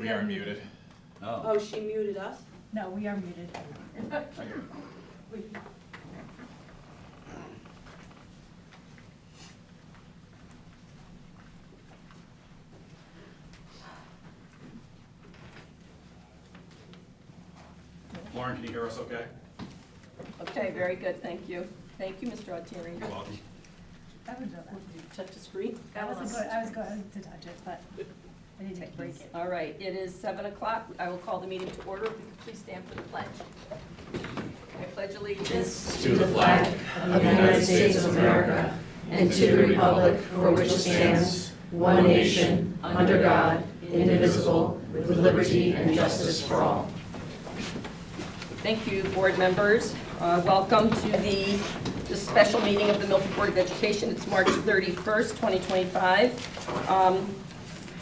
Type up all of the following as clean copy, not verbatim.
We are muted. Oh, she muted us? No, we are muted. Lauren, can you hear us okay? Okay, very good, thank you. Thank you, Mr. Altieri. You're welcome. I would do that. Touch the screen? I was going to touch it, but I need to break it. All right, it is 7 o'clock. I will call the meeting to order. If you could please stand for the pledge. I pledge allegiance to the flag of the United States of America and to the republic for which it stands, one nation, under God, indivisible, with liberty and justice for all. Thank you, board members. Welcome to the special meeting of the Milford Board of Education. It's March 31st, 2025.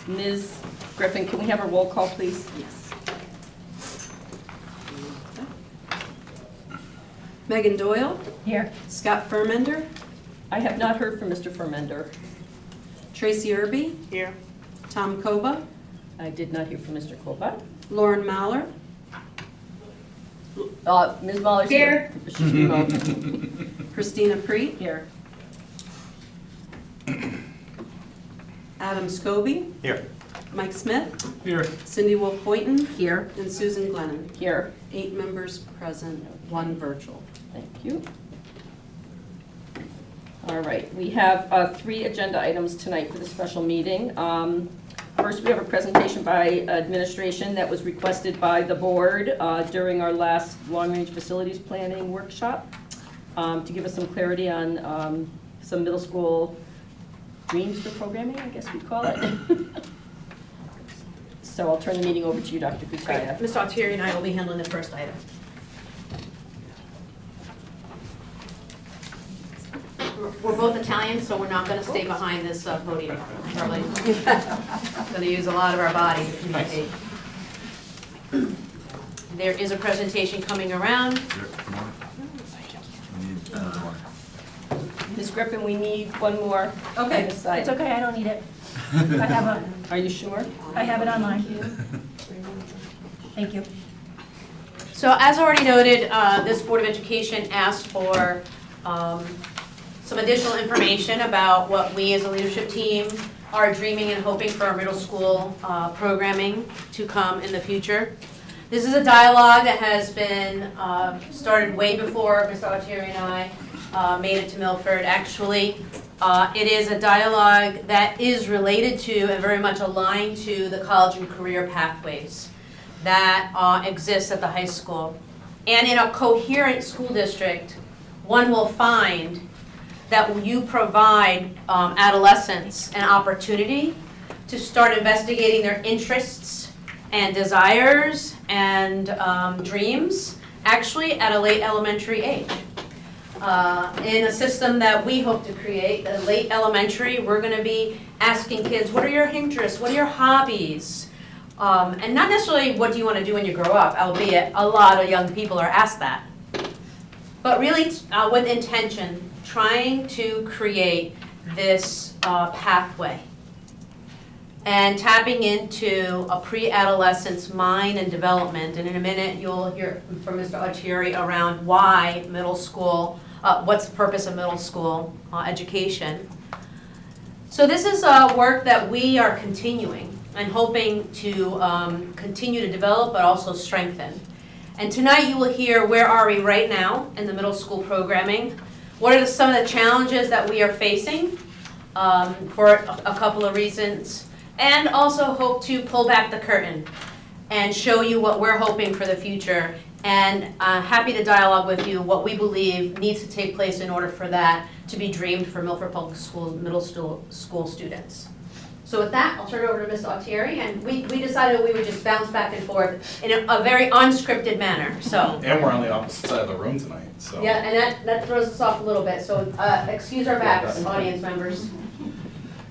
Ms. Griffin, can we have a roll call, please? Yes. Megan Doyle, Here. Scott Furmender, I have not heard from Mr. Fermender. Tracy Irby. Here. Tom Koba, I did not hear from Mr. Koba. Lauren Maller, Ms. Mahler's here. She's remote. Christina Preet, Here. Adam Scobie, Here. Mike Smith, Here. Cindy Wolf Boynton. Here. And Susan Glennon. Here. 8 members present, 1 virtual. Thank you. All right, we have 3 agenda items tonight for the special meeting. First, we have a presentation by administration that was requested by the board during our last long-range facilities planning workshop to give us some clarity on some middle school dreams for programming, I guess we'd call it. So I'll turn the meeting over to you, Dr. Great. Kutaya. Mr. Altieri and I will be handling the first item. We're both Italian, so we're not going to stay behind this podium. Probably going to use a lot of our body to communicate. There is a presentation coming around. Ms. Griffin, we need one more. Okay. on this side. It's okay, I don't need it. I have Are you sure? it online. Thank you. So as already noted, this Board of Education asked for some additional information about what we as a leadership team are dreaming and hoping for our middle school programming to come in the future. This is a dialogue that has been started way before Mr. Altieri and I made it to Milford. Actually, it is a dialogue that is related to and very much aligned to the college and career pathways that exist at the high school. And in a coherent school district, one will find that you provide adolescents an opportunity to start investigating their interests and desires and dreams actually at a late elementary age. In a system that we hope to create, the late elementary, we're going to be asking kids, what are your interests, what are your hobbies? And not necessarily what do you want to do when you grow up, albeit a lot of young people are asked that. But really with intention, trying to create this pathway and tapping into a pre-adolescent's mind and development. And in a minute, you'll hear from Mr. Altieri around why middle school, what's the purpose of middle school education. So this is work that we are continuing and hoping to continue to develop, but also strengthen. And tonight you will hear where are we right now in the middle school programming. What are some of the challenges that we are facing for a couple of reasons, and also hope to pull back the curtain and show you what we're hoping for the future, and happy to dialogue with you what we believe needs to take place in order for that to be dreamed for Milford Public Schools middle school students. So with that, I'll turn it over to Ms. Altieri, and we decided we would just bounce back and forth in a very unscripted manner, so. And we're on the opposite side of the room tonight, so. Yeah, and that throws us off a little bit, so excuse our backs, audience members.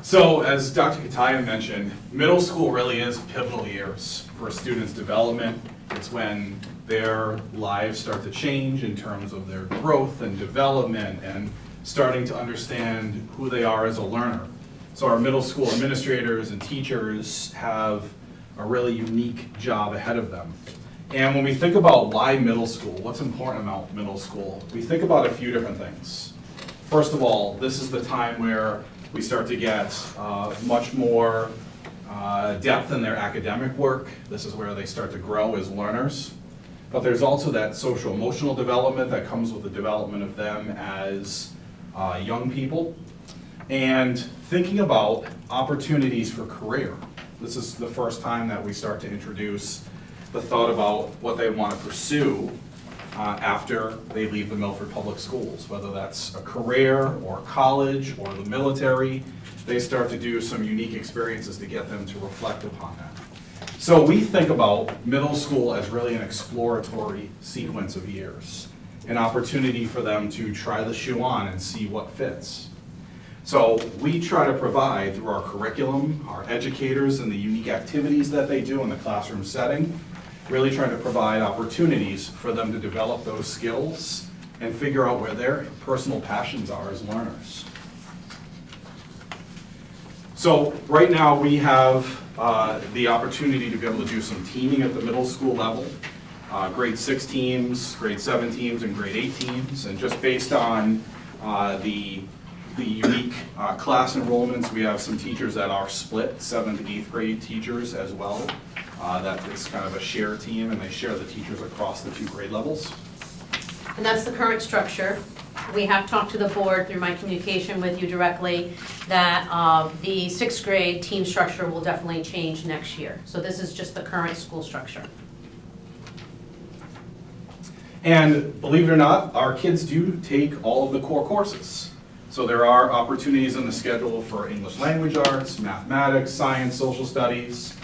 So as Dr. Kutaya mentioned, middle school really is pivotal years for students' development. It's when their lives start to change in terms of their growth and development and starting to understand who they are as a learner. So our middle school administrators and teachers have a really unique job ahead of them. And when we think about why middle school, what's important about middle school, we think about a few different things. First of all, this is the time where we start to get much more depth in their academic work. This is where they start to grow as learners. But there's also that social emotional development that comes with the development of them as young people. And thinking about opportunities for career. This is the first time that we start to introduce the thought about what they want to pursue after they leave the Milford Public Schools, whether that's a career or college or the military. They start to do some unique experiences to get them to reflect upon that. So we think about middle school as really an exploratory sequence of years, an opportunity for them to try the shoe on and see what fits. So we try to provide through our curriculum, our educators and the unique activities that they do in the classroom setting, really trying to provide opportunities for them to develop those skills and figure out where their personal passions are as learners. So right now we have the opportunity to be able to do some teaming at the middle school level, grade 6 teams, grade 7 teams, and grade 8 teams. And just based on the unique class enrollments, we have some teachers that are split, 7th and 8th grade teachers as well. That is kind of a share team, and they share the teachers across the 2 grade levels. And that's the current structure. We have talked to the board through my communication with you directly that the 6th grade team structure will definitely change next year. So this is just the current school structure. And believe it or not, our kids do take all of the core courses. So there are opportunities in the schedule for English language arts, mathematics, science, social studies,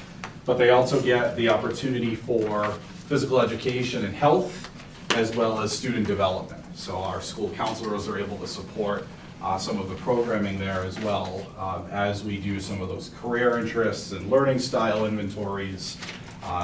but they also get the opportunity for physical education and health, as well as student development. So our school counselors are able to support some of the programming there as well, as we do some of those career interests and learning style inventories.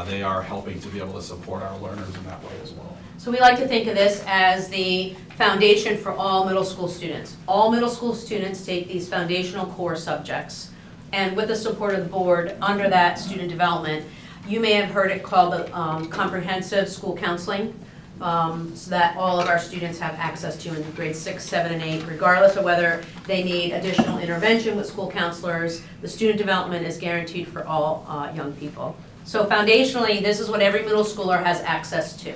They are helping to be able to support our learners in that way as well. So we like to think of this as the foundation for all middle school students. All middle school students take these foundational core subjects, and with the support of the board, under that student development, you may have heard it called the comprehensive school counseling, so that all of our students have access to in grades 6, 7, and 8, regardless of whether they need additional intervention with school counselors. The student development is guaranteed for all young people. So foundationally, this is what every middle schooler has access to.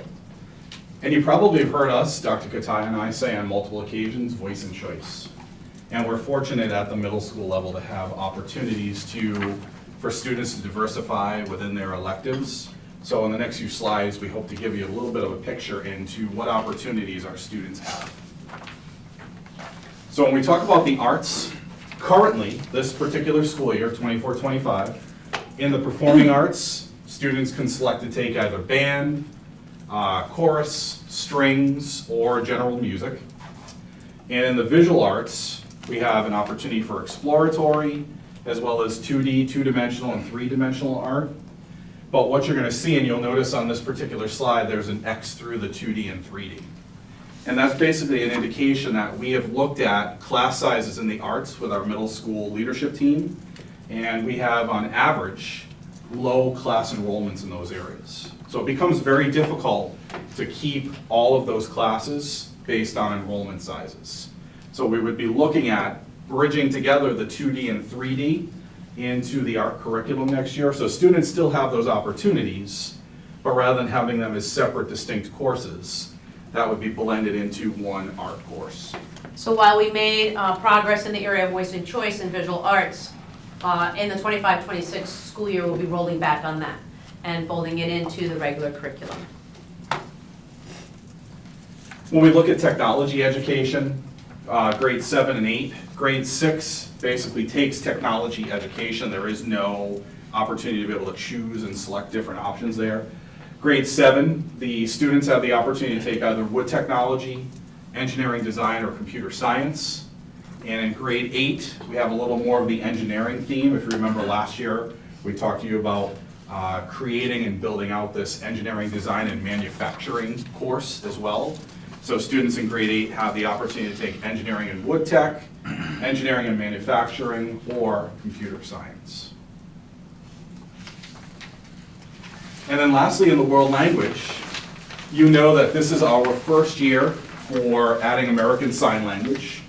And you probably have heard us, Dr. Katai and I, say on multiple occasions, voice and choice. And we're fortunate at the middle school level to have opportunities for students to diversify within their electives. So in the next few slides, we hope to give you a little bit of a picture into what opportunities our students have. So when we talk about the arts, currently, this particular school year, 24-25, in the performing arts, students can select to take either band, chorus, strings, or general music. And in the visual arts, we have an opportunity for exploratory, as well as 2D, 2-dimensional, and 3-dimensional art. But what you're going to see, and you'll notice on this particular slide, there's an X through the 2D and 3D. And that's basically an indication that we have looked at class sizes in the arts with our middle school leadership team, and we have, on average, low class enrollments in those areas. So it becomes very difficult to keep all of those classes based on enrollment sizes. So we would be looking at bridging together the 2D and 3D into the art curriculum next year. So students still have those opportunities, but rather than having them as separate, distinct courses, that would be blended into one art course. So while we made progress in the area of voice and choice and visual arts, in the 25-26 school year, we'll be rolling back on that and folding it into the regular curriculum. When we look at technology education, grade 7 and 8, grade 6 basically takes technology education. There is no opportunity to be able to choose and select different options there. Grade 7, the students have the opportunity to take either wood technology, engineering design, or computer science. And in grade 8, we have a little more of the engineering theme. If you remember last year, we talked to you about creating and building out this engineering design and manufacturing course as well. So students in grade 8 have the opportunity to take engineering and wood tech, engineering and manufacturing, or computer science. And then lastly, in the world language, you know that this is our first year for adding American Sign Language.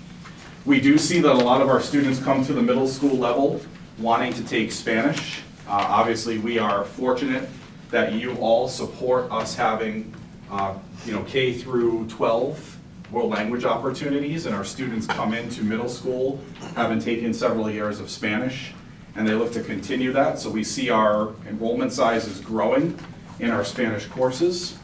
We do see that a lot of our students come to the middle school level wanting to take Spanish. Obviously, we are fortunate that you all support us having K through 12 world language opportunities, and our students come into middle school having taken several years of Spanish, and they look to continue that. So we see our enrollment sizes growing in our Spanish courses.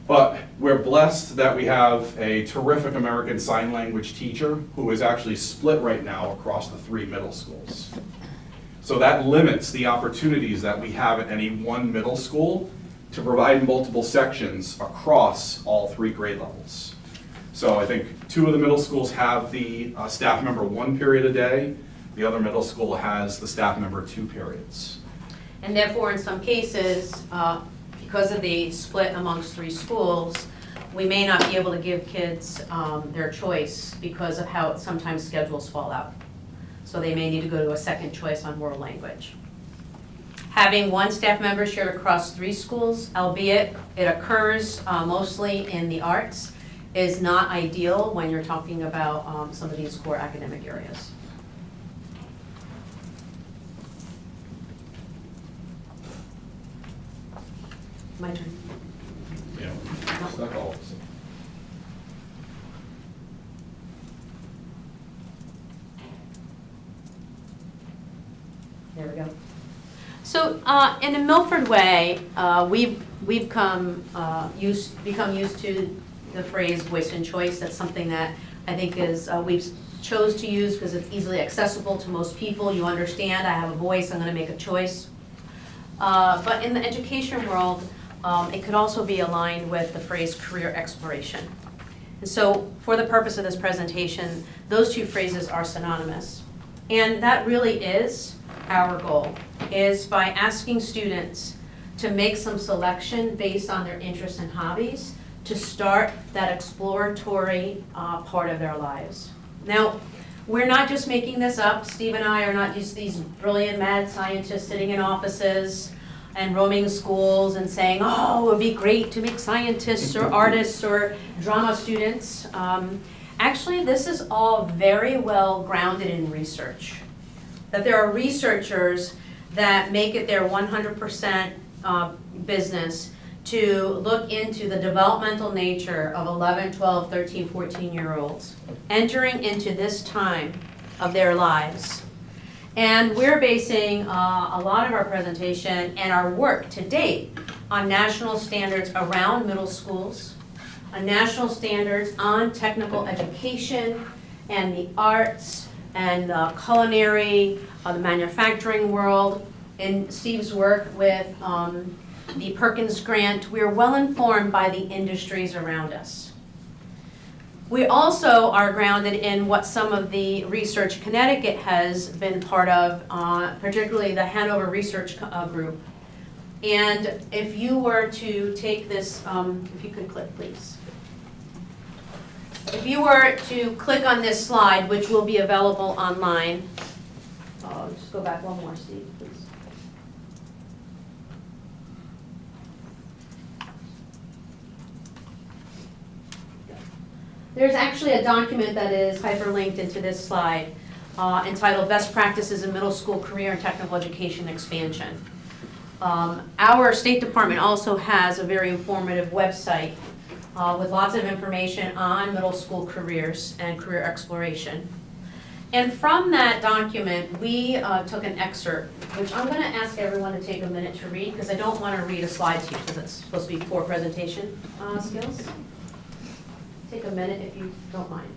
But we're blessed that we have a terrific American Sign Language teacher who is actually split right now across the 3 middle schools. So that limits the opportunities that we have at any one middle school to provide multiple sections across all 3 grade levels. So I think 2 of the middle schools have the staff member 1 period a day. The other middle school has the staff member 2 periods. And therefore, in some cases, because of the split amongst 3 schools, we may not be able to give kids their choice because of how sometimes schedules fall out. So they may need to go to a second choice on world language. Having 1 staff member shared across 3 schools, albeit it occurs mostly in the arts, is not ideal when you're talking about some of these core academic areas. My turn. Yeah, it's not all of us. There we go. So in the Milford way, we've become used to the phrase voice and choice. That's something that I think is we've chose to use because it's easily accessible to most people. You understand, I have a voice, I'm going to make a choice. But in the education world, it could also be aligned with the phrase career exploration. And so for the purpose of this presentation, those 2 phrases are synonymous. And that really is our goal, is by asking students to make some selection based on their interests and hobbies to start that exploratory part of their lives. Now, we're not just making this up. Steve and I are not just these brilliant mad scientists sitting in offices and roaming schools and saying, oh, it would be great to make scientists or artists or drama students. Actually, this is all very well grounded in research. That there are researchers that make it their 100% business to look into the developmental nature of 11, 12, 13, 14-year-olds entering into this time of their lives. And we're basing a lot of our presentation and our work to date on national standards around middle schools, on national standards on technical education and the arts and culinary, the manufacturing world. In Steve's work with the Perkins Grant, we are well informed by the industries around us. We also are grounded in what some of the research Connecticut has been part of, particularly the Hanover Research Group. And if you were to take this, if you could click, please. If you were to click on this slide, which will be available online, just go back one more, Steve, please. There's actually a document that is hyperlinked into this slide entitled Best Practices in Middle School Career and Technical Education Expansion. Our State Department also has a very informative website with lots of information on middle school careers and career exploration. And from that document, we took an excerpt, which I'm going to ask everyone to take a minute to read, because I don't want to read a slide to you, because it's supposed to be poor presentation skills. Take a minute if you don't mind.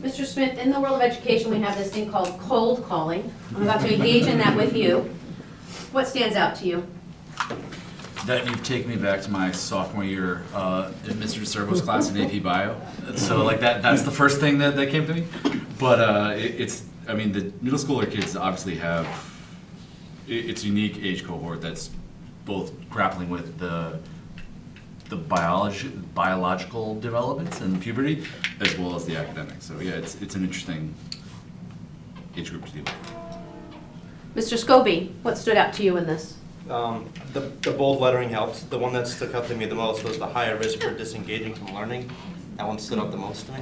Mr. Smith, in the world of education, we have this thing called cold calling. I'm about to engage in that with you. What stands out to you? That you've taken me back to my sophomore year in Mr. DeServo's class in AP Bio. So like that's the first thing that came to me. But I mean, the middle schooler kids obviously have, it's a unique age cohort that's both grappling with the biological developments and puberty, as well as the academics. So yeah, it's an interesting age group to deal with. Mr. Scobie, what stood out to you in this? The bold lettering helped. The one that stuck out to me the most was the higher risk for disengaging from learning. That one stood out the most to me.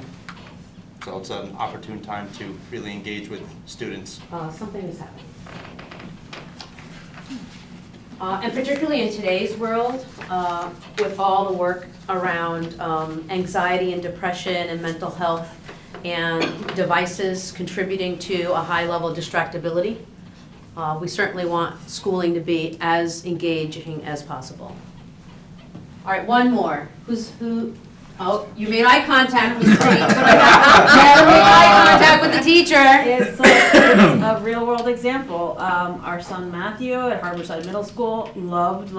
So it's an opportune time to really engage with students. Something is happening. And particularly in today's world, with all the work around anxiety and depression and mental health and devices contributing to a high level of distractibility, we certainly want schooling to be as engaging as possible. All right, one more. Oh, you made eye contact with me. Never made eye contact with the teacher. It's a real world example. Our son Matthew at Harborside Middle School loved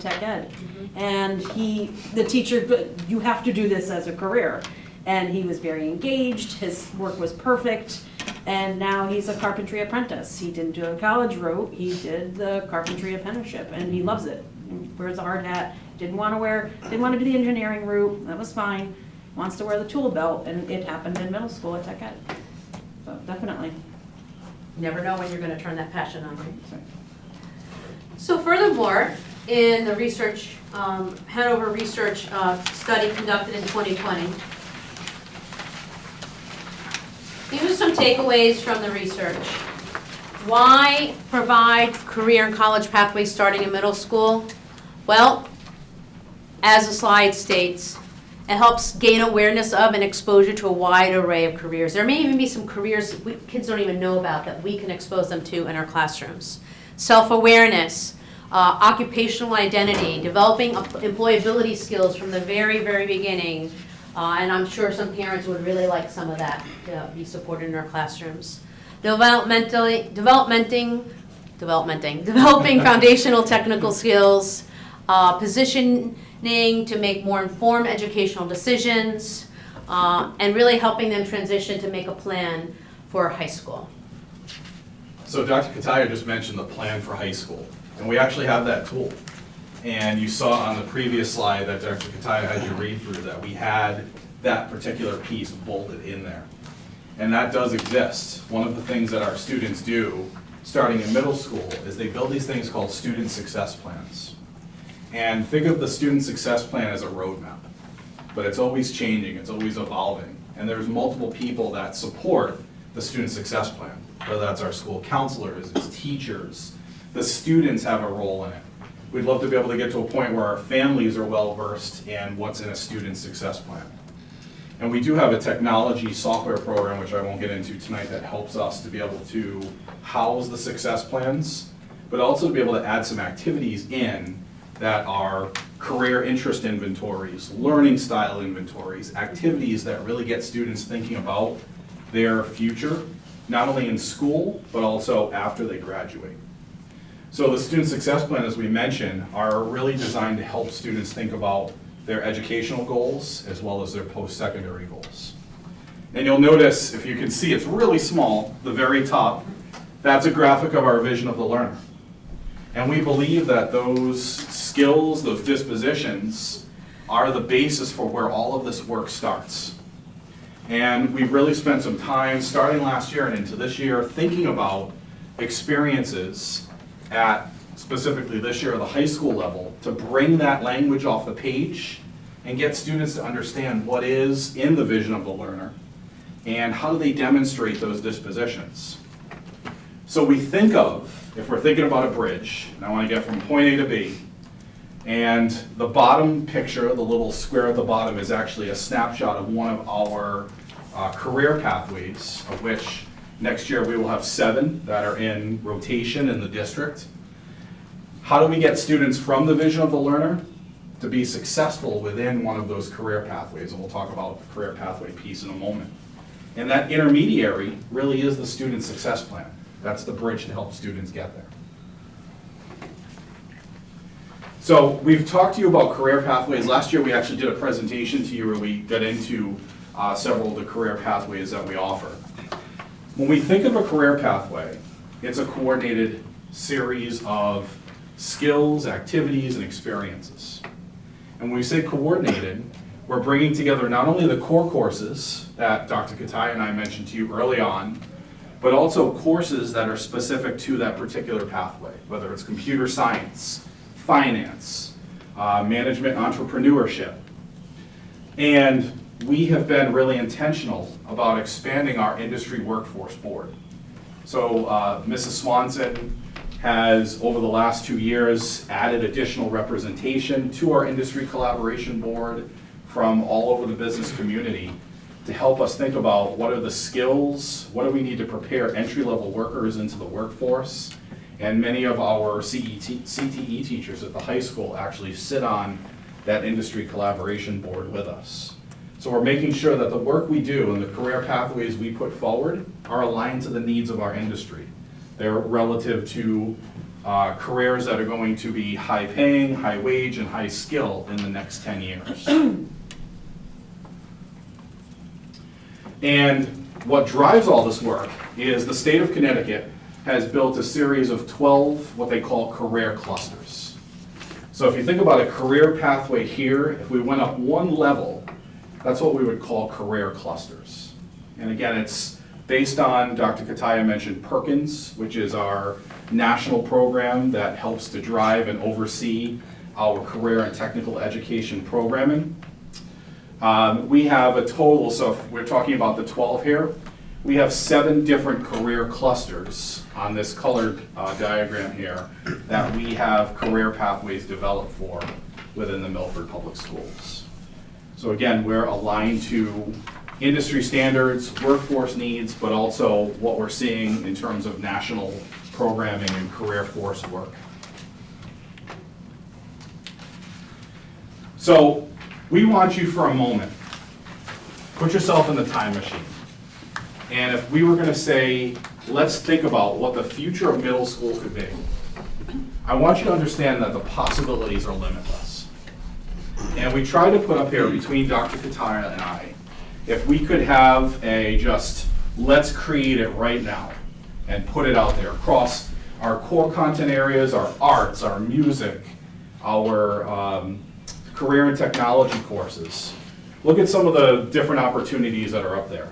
tech ed. And the teacher, you have to do this as a career. And he was very engaged, his work was perfect, and now he's a carpentry apprentice. He didn't do a college route, he did the carpentry apprenticeship, and he loves it. He wears a hard hat, didn't want to do the engineering route, that was fine. Wants to wear the tool belt, and it happened in middle school at tech ed. So definitely. You never know when you're going to turn that passion on, right? So furthermore, in the research, Hanover research study conducted in 2020, these are some takeaways from the research. Why provide career and college pathways starting in middle school? Well, as the slide states, it helps gain awareness of and exposure to a wide array of careers. There may even be some careers that kids don't even know about that we can expose them to in our classrooms. Self-awareness, occupational identity, developing employability skills from the very, very beginning. And I'm sure some parents would really like some of that to be supported in our classrooms. Developing foundational technical skills, positioning to make more informed educational decisions, and really helping them transition to make a plan for high school. So Dr. Kataya just mentioned the plan for high school, and we actually have that tool. And you saw on the previous slide that Dr. Kataya had you read through that we had that particular piece bolted in there. And that does exist. One of the things that our students do, starting in middle school, is they build these things called student success plans. And think of the student success plan as a roadmap, but it's always changing, it's always evolving. And there's multiple people that support the student success plan, whether that's our school counselors, it's teachers, the students have a role in it. We'd love to be able to get to a point where our families are well-versed in what's in a student success plan. And we do have a technology software program, which I won't get into tonight, that helps us to be able to house the success plans, but also to be able to add some activities in that are career interest inventories, learning style inventories, activities that really get students thinking about their future, not only in school, but also after they graduate. So the student success plan, as we mentioned, are really designed to help students think about their educational goals as well as their post-secondary goals. And you'll notice, if you can see, it's really small, the very top, that's a graphic of our vision of the learner. And we believe that those skills, those dispositions, are the basis for where all of this work starts. And we've really spent some time, starting last year and into this year, thinking about experiences at, specifically this year, the high school level, to bring that language off the page and get students to understand what is in the vision of the learner and how do they demonstrate those dispositions. So we think of, if we're thinking about a bridge, and I want to get from point A to B, and the bottom picture, the little square at the bottom, is actually a snapshot of one of our career pathways, of which next year we will have 7 that are in rotation in the district. How do we get students from the vision of the learner to be successful within one of those career pathways? And we'll talk about the career pathway piece in a moment. And that intermediary really is the student success plan. That's the bridge to help students get there. So we've talked to you about career pathways. Last year, we actually did a presentation to you where we got into several of the career pathways that we offer. When we think of a career pathway, it's a coordinated series of skills, activities, and experiences. And when we say coordinated, we're bringing together not only the core courses that Dr. Kataya and I mentioned to you early on, but also courses that are specific to that particular pathway, whether it's computer science, finance, management, entrepreneurship. And we have been really intentional about expanding our industry workforce board. So Mrs. Swanson has, over the last 2 years, added additional representation to our industry collaboration board from all over the business community to help us think about what are the skills, what do we need to prepare entry-level workers into the workforce. And many of our CTE teachers at the high school actually sit on that industry collaboration board with us. So we're making sure that the work we do and the career pathways we put forward are aligned to the needs of our industry. They're relative to careers that are going to be high paying, high wage, and high skill in the next 10 years. And what drives all this work is the state of Connecticut has built a series of 12 what they call career clusters. So if you think about a career pathway here, if we went up one level, that's what we would call career clusters. And again, it's based on, Dr. Kataya mentioned Perkins, which is our national program that helps to drive and oversee our career and technical education programming. We have a total, so if we're talking about the 12 here, we have 7 different career clusters on this colored diagram here that we have career pathways developed for within the Milford Public Schools. So again, we're aligned to industry standards, workforce needs, but also what we're seeing in terms of national programming and career force work. So we want you for a moment, put yourself in the time machine. And if we were going to say, let's think about what the future of middle school could be, I want you to understand that the possibilities are limitless. And we try to put up here between Dr. Kataya and I, if we could have a just, let's create it right now and put it out there across our core content areas, our arts, our music, our career and technology courses. Look at some of the different opportunities that are up there.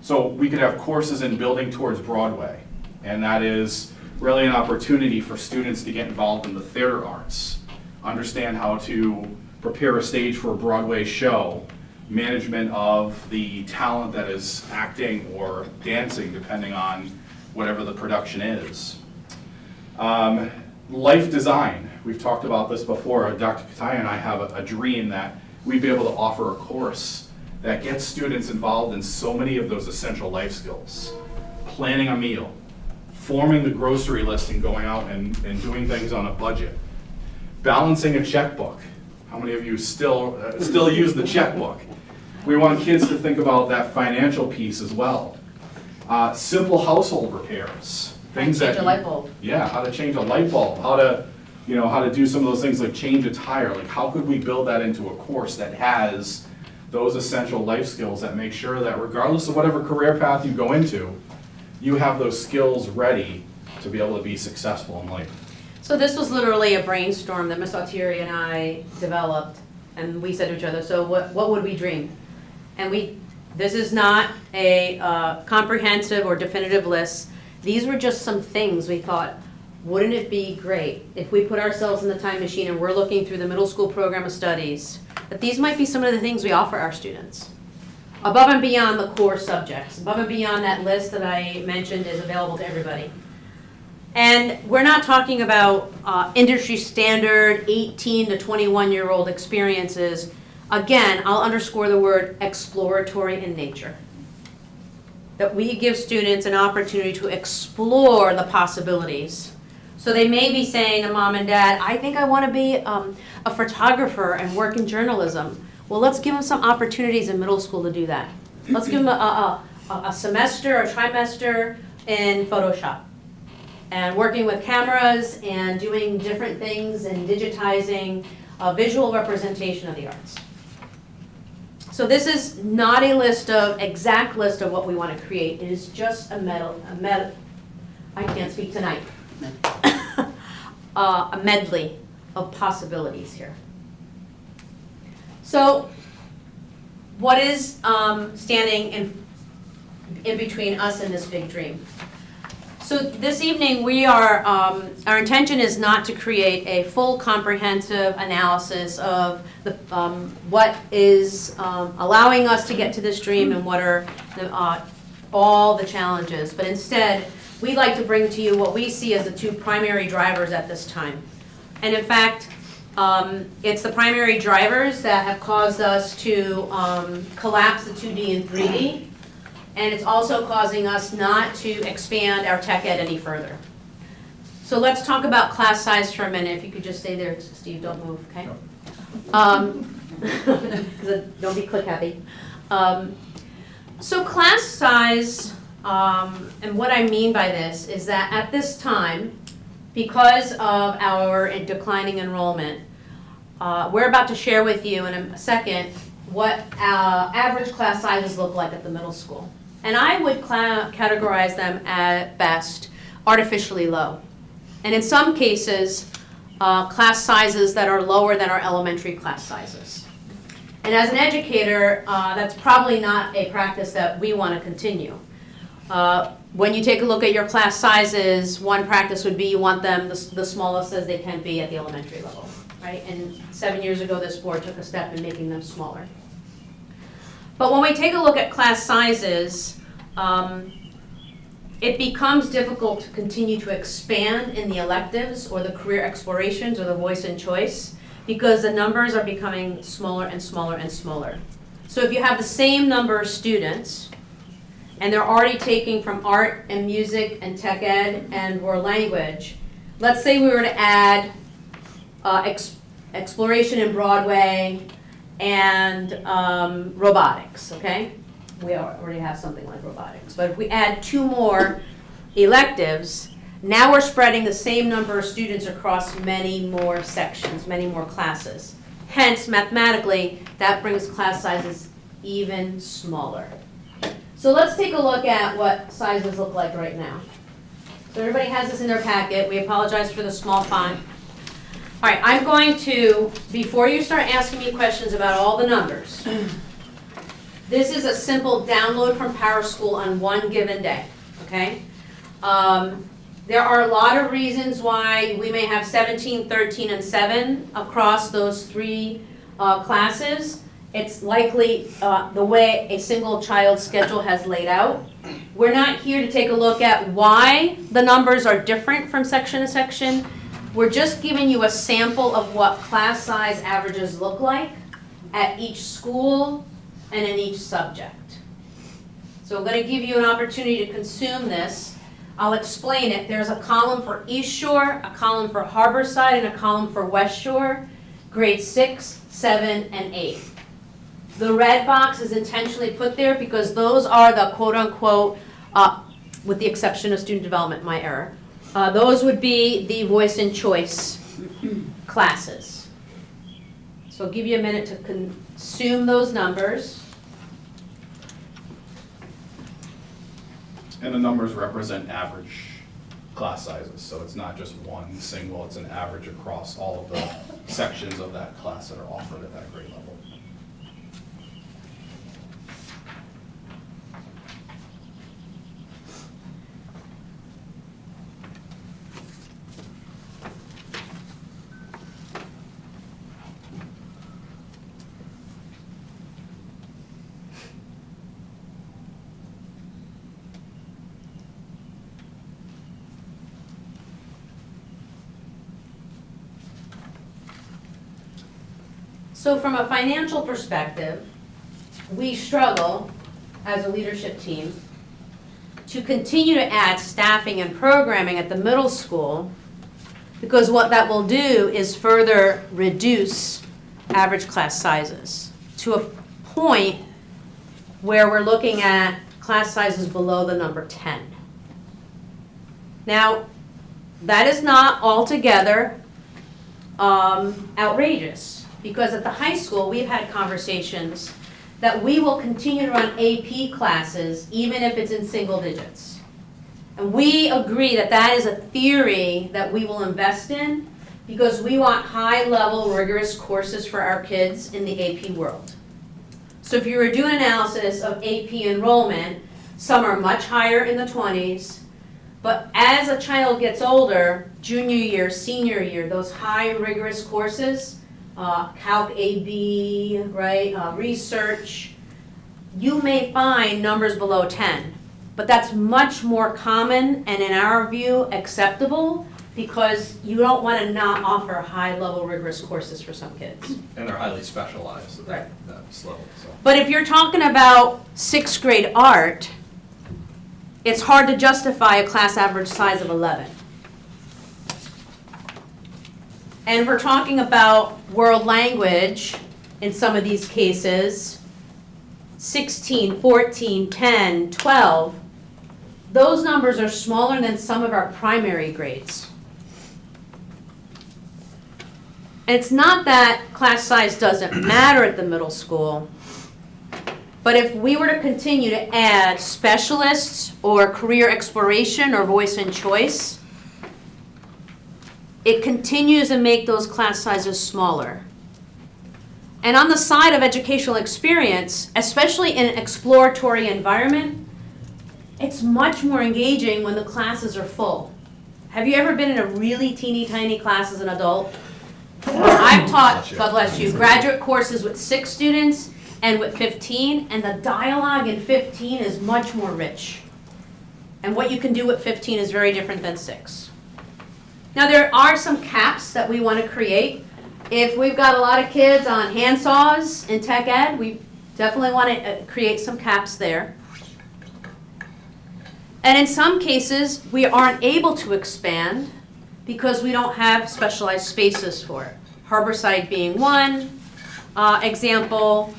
So we could have courses in Building Towards Broadway, and that is really an opportunity for students to get involved in the theater arts, understand how to prepare a stage for a Broadway show, management of the talent that is acting or dancing, depending on whatever the production is. Life design, we've talked about this before. Dr. Kataya and I have a dream that we'd be able to offer a course that gets students involved in so many of those essential life skills. Planning a meal, forming the grocery list and going out and doing things on a budget. Balancing a checkbook. How many of you still use the checkbook? We want kids to think about that financial piece as well. Simple household repairs. Things Change that a light bulb. Yeah, how to change a light bulb, how to do some of those things like change a tire. Like how could we build that into a course that has those essential life skills that make sure that regardless of whatever career path you go into, you have those skills ready to be able to be successful in life. So this was literally a brainstorm that Ms. Altieri and I developed, and we said to each other, so what would we dream? And this is not a comprehensive or definitive list. These were just some things we thought, wouldn't it be great if we put ourselves in the time machine and we're looking through the middle school program of studies, that these might be some of the things we offer our students. Above and beyond the core subjects, above and beyond that list that I mentioned is available to everybody. And we're not talking about industry standard 18 to 21-year-old experiences. Again, I'll underscore the word exploratory in nature. That we give students an opportunity to explore the possibilities. So they may be saying to mom and dad, I think I want to be a photographer and work in journalism. Well, let's give them some opportunities in middle school to do that. Let's give them a semester or trimester in Photoshop. And working with cameras and doing different things and digitizing a visual representation of the arts. So this is not a exact list of what we want to create. It is just I can't speak tonight. A medley of possibilities here. So what is standing in between us and this big dream? So this evening we are, our intention is not to create a full comprehensive analysis of the, what is allowing us to get to this dream and what are all the challenges, but instead we'd like to bring to you what we see as the two primary drivers at this time. And in fact, it's the primary drivers that have caused us to collapse the 2D and 3D. And it's also causing us not to expand our tech ed any further. So let's talk about class size for a minute. If you could just stay there, Steve, don't move, okay? Don't be click happy. So class size, and what I mean by this is that at this time, because of our declining enrollment, we're about to share with you in a second what average class sizes look like at the middle school. And I would categorize them at best artificially low. And in some cases, class sizes that are lower than our elementary class sizes. And as an educator, that's probably not a practice that we want to continue. When you take a look at your class sizes, one practice would be you want them the smallest as they can be at the elementary level, right? And 7 years ago, this board took a step in making them smaller. But when we take a look at class sizes, it becomes difficult to continue to expand in the electives or the career explorations or the voice and choice because the numbers are becoming smaller and smaller and smaller. So if you have the same number of students and they're already taking from art and music and tech ed and or language, let's say we were to add exploration in Broadway and robotics, okay? We already have something like robotics. But if we add 2 more electives, now we're spreading the same number of students across many more sections, many more classes. Hence, mathematically, that brings class sizes even smaller. So let's take a look at what sizes look like right now. So everybody has this in their packet. We apologize for the small font. All right, I'm going to, before you start asking me questions about all the numbers, this is a simple download from PowerSchool on one given day, okay? There are a lot of reasons why we may have 17, 13, and 7 across those 3 classes. It's likely the way a single child's schedule has laid out. We're not here to take a look at why the numbers are different from section to section. We're just giving you a sample of what class size averages look like at each school and in each subject. So I'm going to give you an opportunity to consume this. I'll explain it. There's a column for East Shore, a column for Harborside, and a column for West Shore, grades 6, 7, and 8. The red box is intentionally put there because those are the quote-unquote, with the exception of student development, my error, those would be the voice and choice classes. So I'll give you a minute to consume those numbers. And the numbers represent average class sizes, so it's not just one single, it's an average across all of the sections of that class that are offered at that grade level. So from a financial perspective, we struggle as a leadership team to continue to add staffing and programming at the middle school because what that will do is further reduce average class sizes to a point where we're looking at class sizes below the number 10. Now, that is not altogether outrageous, because at the high school, we've had conversations that we will continue to run AP classes even if it's in single digits. And we agree that that is a theory that we will invest in because we want high-level rigorous courses for our kids in the AP world. So if you were doing analysis of AP enrollment, some are much higher in the 20s, but as a child gets older, junior year, senior year, those high rigorous courses, Calc AB, right, research, you may find numbers below 10. But that's much more common and, in our view, acceptable because you don't want to not offer high-level rigorous courses for some kids. And they're highly specialized at that level, so. But if you're talking about 6th grade art, it's hard to justify a class average size of 11. And if we're talking about world language, in some of these cases, 16, 14, 10, 12, those numbers are smaller than some of our primary grades. And it's not that class size doesn't matter at the middle school, but if we were to continue to add specialists or career exploration or voice and choice, it continues to make those class sizes smaller. And on the side of educational experience, especially in an exploratory environment, it's much more engaging when the classes are full. Have you ever been in a really teeny tiny class as an adult? I've taught, God bless you, graduate courses with 6 students and with 15, and the dialogue in 15 is much more rich. And what you can do with 15 is very different than 6. Now there are some caps that we want to create. If we've got a lot of kids on hand saws in tech ed, we definitely want to create some caps there. And in some cases, we aren't able to expand because we don't have specialized spaces for it. Harborside being one example,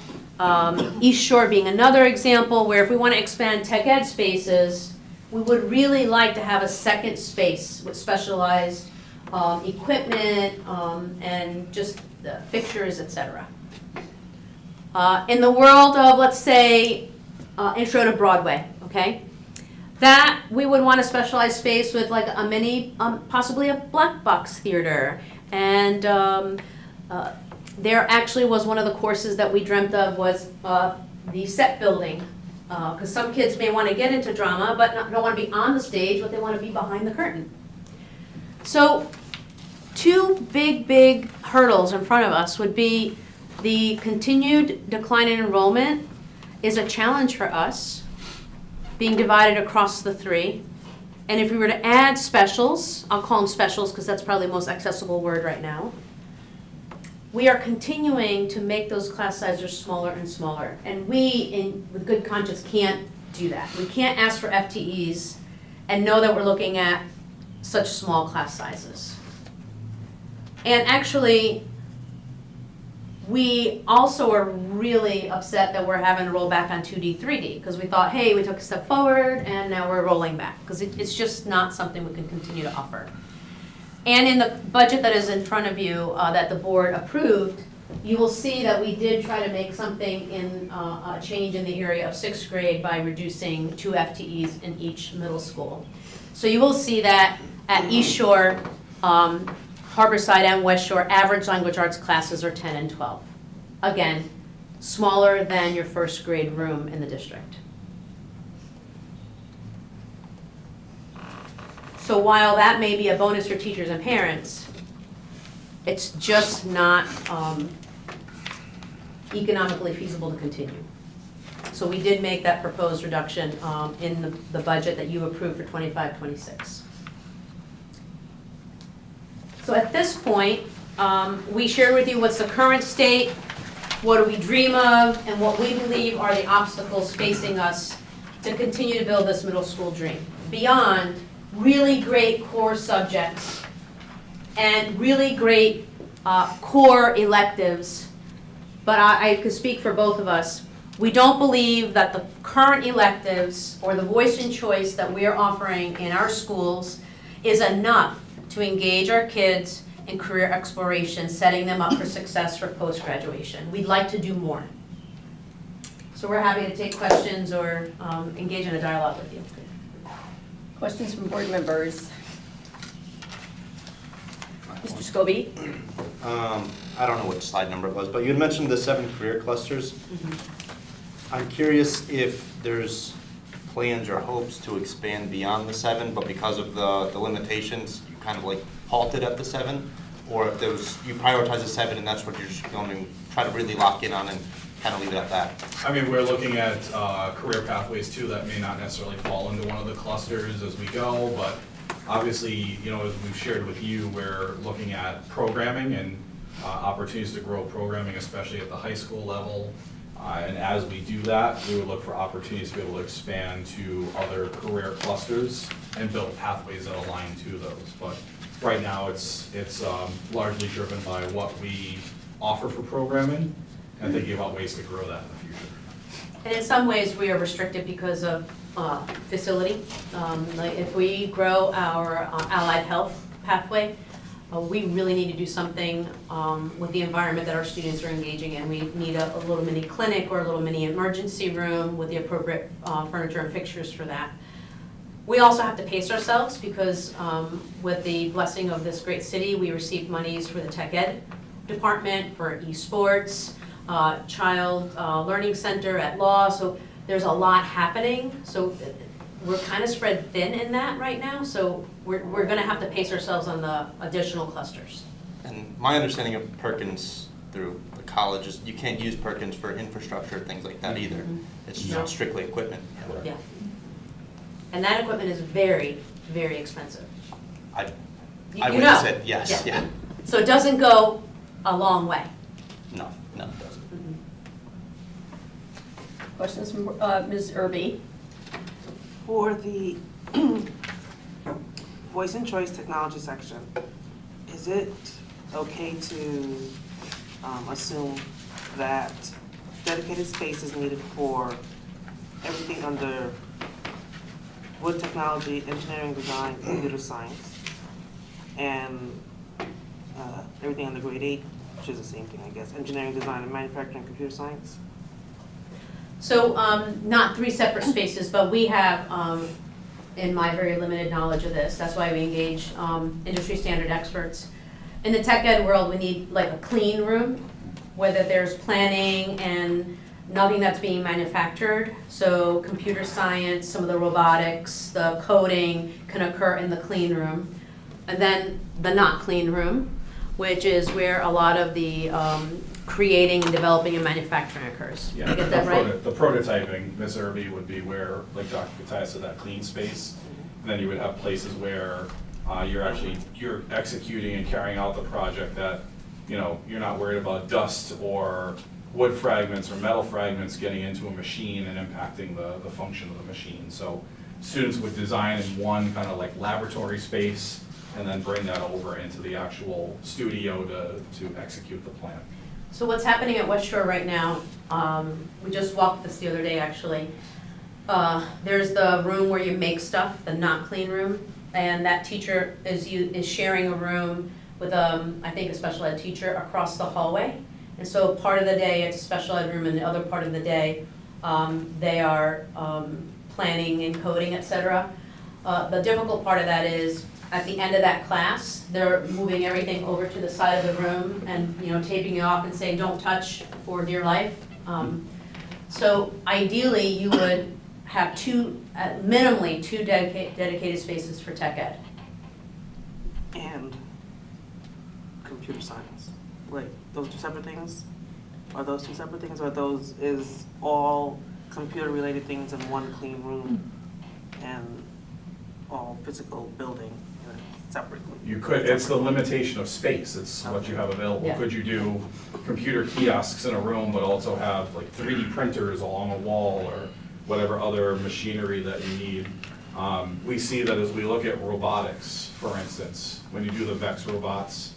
East Shore being another example, where if we want to expand tech ed spaces, we would really like to have a second space with specialized equipment and just the fixtures, etc. In the world of, let's say, Intro to Broadway, okay? That we would want a specialized space with like a mini, possibly a black box theater. And there actually was one of the courses that we dreamt of was the set building. Because some kids may want to get into drama, but don't want to be on the stage, but they want to be behind the curtain. So 2 big hurdles in front of us would be the continued decline in enrollment is a challenge for us, being divided across the 3. And if we were to add specials, I'll call them specials because that's probably the most accessible word right now, we are continuing to make those class sizes smaller and smaller. And we, with good conscience, can't do that. We can't ask for FTEs and know that we're looking at such small class sizes. And actually, we also are really upset that we're having to roll back on 2D, 3D, because we thought, hey, we took a step forward and now we're rolling back, because it's just not something we can continue to offer. And in the budget that is in front of you that the board approved, you will see that we did try to make something in a change in the area of 6th grade by reducing 2 FTEs in each middle school. So you will see that at East Shore, Harborside and West Shore, average language arts classes are 10 and 12. Again, smaller than your 1st grade room in the district. So while that may be a bonus for teachers and parents, it's just not economically feasible to continue. So we did make that proposed reduction in the budget that you approved for 25-26. So at this point, we shared with you what's the current state, what do we dream of, and what we believe are the obstacles facing us to continue to build this middle school dream. Beyond really great core subjects and really great core electives, but I could speak for both of us. We don't believe that the current electives or the voice and choice that we are offering in our schools is enough to engage our kids in career exploration, setting them up for success for post-graduation. We'd like to do more. So we're happy to take questions or engage in a dialogue with you. Questions from board members? Mr. Scobie? I don't know what slide number it was, but you had mentioned the 7 career clusters. I'm curious if there's plans or hopes to expand beyond the 7, but because of the limitations, you kind of like halted at the 7, or if there was, you prioritize the 7 and that's what you're just going to try to really lock in on and kind of leave it at that. I mean, we're looking at career pathways too that may not necessarily fall into one of the clusters as we go, but obviously, you know, as we've shared with you, we're looking at programming and opportunities to grow programming, especially at the high school level. And as we do that, we would look for opportunities to be able to expand to other career clusters and build pathways that align to those. But right now, it's largely driven by what we offer for programming and thinking about ways to grow that in the future. And in some ways, we are restricted because of facility. Like if we grow our allied health pathway, we really need to do something with the environment that our students are engaging in. We need a little mini clinic or a little mini emergency room with the appropriate furniture and fixtures for that. We also have to pace ourselves because with the blessing of this great city, we received monies for the tech ed department, for esports, child learning center at law. So there's a lot happening. So we're kind of spread thin in that right now. So we're going to have to pace ourselves on the additional clusters. And my understanding of Perkins through the college is you can't use Perkins for infrastructure, things like that either. It's No. just strictly equipment. Yeah. And that equipment is very, very expensive. I You would know. have said yes, Yeah. yeah. So it doesn't go a long way. No, it doesn't. Questions from Ms. Irby? For the voice and choice technology section, is it okay to assume that dedicated space is needed for everything under wood technology, engineering design, computer science, and everything under grade 8, which is the same thing, I guess, engineering design and manufacturing, computer science? So not 3 separate spaces, but we have, in my very limited knowledge of this, that's why we engage industry standard experts. In the tech ed world, we need like a clean room, whether there's planning and nothing that's being manufactured. So computer science, some of the robotics, the coding can occur in the clean room. And then the not clean room, which is where a lot of the creating and developing and manufacturing occurs. Yeah, Did I get that right? the prototyping, Ms. Irby, would be where, like Dr. Katai said, that clean space. And then you would have places where you're executing and carrying out the project that, you know, you're not worried about dust or wood fragments or metal fragments getting into a machine and impacting the function of the machine. So students would design in one kind of like laboratory space and then bring that over into the actual studio to execute the plan. So what's happening at West Shore right now, we just walked this the other day actually. There's the room where you make stuff, the not clean room, and that teacher is sharing a room with I think a special ed teacher across the hallway. And so part of the day it's a special ed room and the other part of the day they are planning and coding, etc. The difficult part of that is at the end of that class, they're moving everything over to the side of the room and, you know, taping you off and saying, don't touch for dear life. So ideally, you would have minimally two dedicated spaces for tech ed. And computer science, like those 2 separate things? Are those 2 separate things, or is all computer related things in one clean room and all physical building separately? You could, it's the limitation of space, it's what you have available. Yeah. Could you do computer kiosks in a room, but also have like 3D printers along a wall or whatever other machinery that you need? We see that as we look at robotics, for instance, when you do the VEX robots,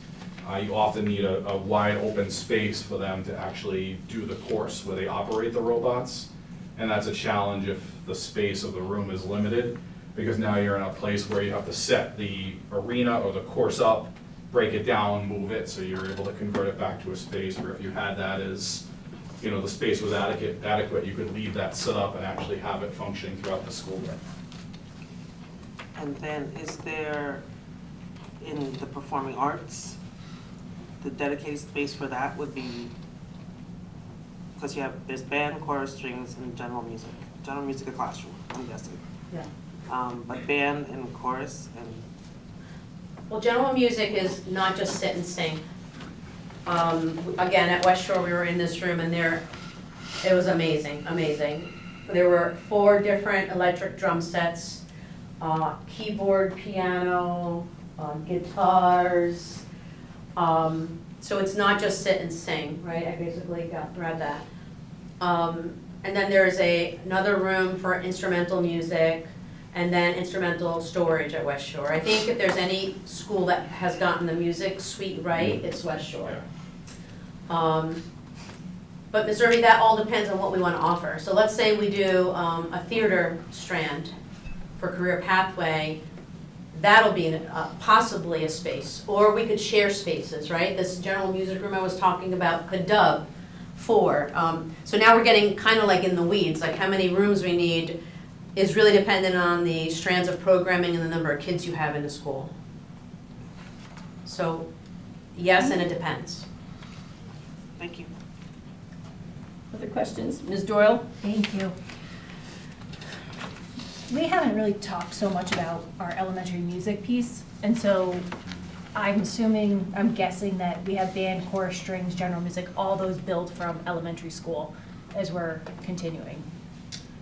You often need a wide open space for them to actually do the course where they operate the robots. And that's a challenge if the space of the room is limited, because now you're in a place where you have to set the arena or the course up, break it down, move it, so you're able to convert it back to a space where if you had that as, you know, the space was adequate, you could leave that set up and actually have it functioning throughout the school day. And then is there, in the performing arts, the dedicated space for that would be, because there's band, chorus, strings, and general music a classroom, I'm guessing. Yeah. But band and chorus and, Well, general music is not just sit and sing. Again, at West Shore, we were in this room and it was amazing, amazing. There were 4 different electric drum sets, keyboard, piano, guitars. So it's not just sit and sing, right? I basically read that. And then there's another room for instrumental music, and then instrumental storage at West Shore. I think if there's any school that has gotten the music suite right, it's West Shore. But Ms. Irby, that all depends on what we want to offer. So let's say we do a theater strand for career pathway, that'll be possibly a space. Or we could share spaces, right? This general music room I was talking about could dub 4. So now we're getting kind of like in the weeds, like how many rooms we need is really dependent on the strands of programming and the number of kids you have in the school. So yes, and it depends. thank you. Other questions? Ms. Doyle? Thank you. We haven't really talked so much about our elementary music piece, and so I'm guessing that we have band, chorus, strings, general music, all those build from elementary school as we're continuing.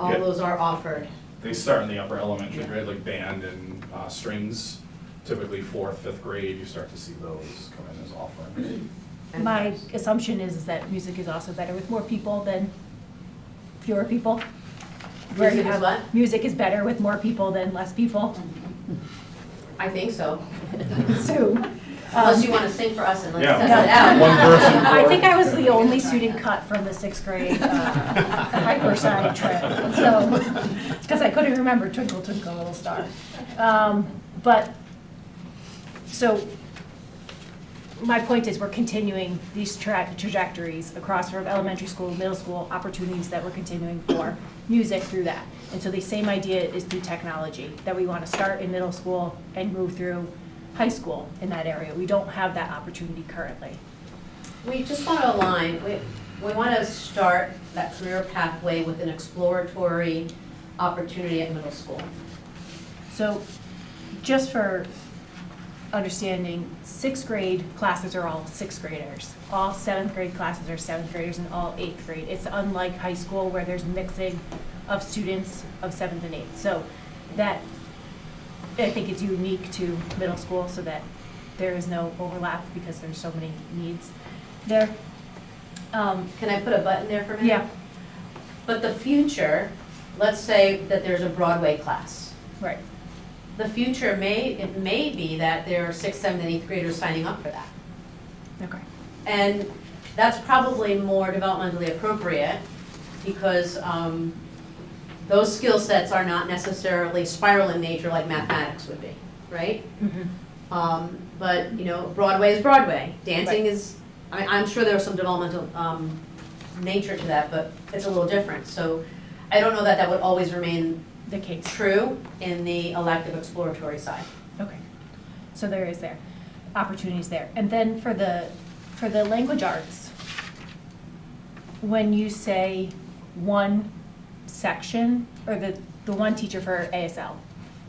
All Yeah. those are offered. They start in the upper elementary grade, like band and strings. Typically 4th, 5th grade, you start to see those come in as offerings. My assumption is that music is also better with more people than fewer people. Where you Music is have- what? Music is better with more people than less people. I think so. So, Unless you want to sing for us and let's Yeah. test it out. One person I for- think I was the only student cut from the 6th grade Hypersonic trip, so, because I couldn't remember Twinkle Twinkle Little Star. But, so, my point is we're continuing these trajectories across from elementary school, middle school, opportunities that we're continuing for music through that. And so the same idea is through technology, that we want to start in middle school and move through high school in that area. We don't have that opportunity currently. We just want to align, we want to start that career pathway with an exploratory opportunity at middle school. So just for understanding, 6th grade classes are all 6th graders. All 7th grade classes are 7th graders and all 8th grade. It's unlike high school where there's mixing of students of 7th and 8th. So that, I think, is unique to middle school so that there is no overlap because there's so many needs there. Can I put a button there for a minute? Yeah, But the future, let's say that there's a Broadway class. right. The future may be that there are 6th, 7th, and 8th graders signing up for that. Okay. And that's probably more developmentally appropriate because those skill sets are not necessarily spiral in nature like mathematics would be, right? Mm-hmm. But, you know, Broadway is Broadway. Dancing Right. is, I mean, I'm sure there's some developmental nature to that, but it's a little different. So I don't know that that would always remain The case. true in the elective exploratory side. Okay, so there is opportunities there. And then for the language arts, when you say one section, or the one teacher for ASL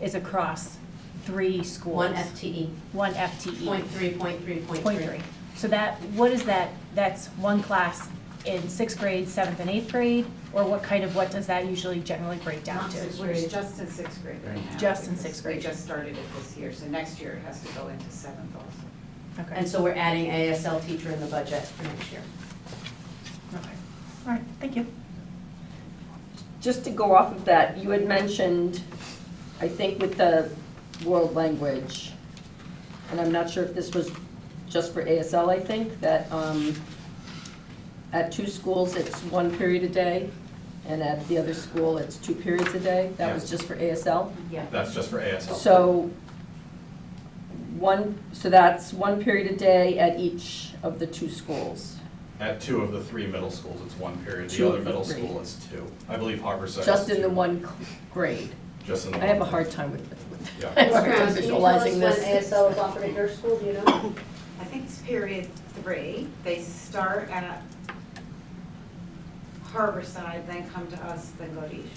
is across 3 schools? One FTE, One FTE. point 3, point 3, point 3. Point 3. So what is that, that's one class in 6th grade, 7th and 8th grade? Or what does that usually generally break down Not to? sixth Which is just in 6th grade right now. Just in because 6th grade. We just started it this year, so next year it has to go into 7th also. Okay, And so we're adding ASL teacher in the budget for next year. okay. All right, thank you. Just to go off of that, you had mentioned, I think with the world language, and I'm not sure if this was just for ASL, I think, that at 2 schools, it's 1 period a day, and at the other school, it's 2 periods a day. That was just for ASL. Yeah. That's just for ASL. So that's 1 period a day at each of the 2 schools. At 2 of the 3 middle schools, it's 1 period. 2 The other of the middle 3. school is 2. I believe Harborside is 2. Just in the 1 grade. Just in the I have a one. hard time with Yeah. I have a hard time Can you tell us visualizing when this. ASL is offered at your school, do you know? I think it's period 3. They start at Harborside, then come to us, then go to each.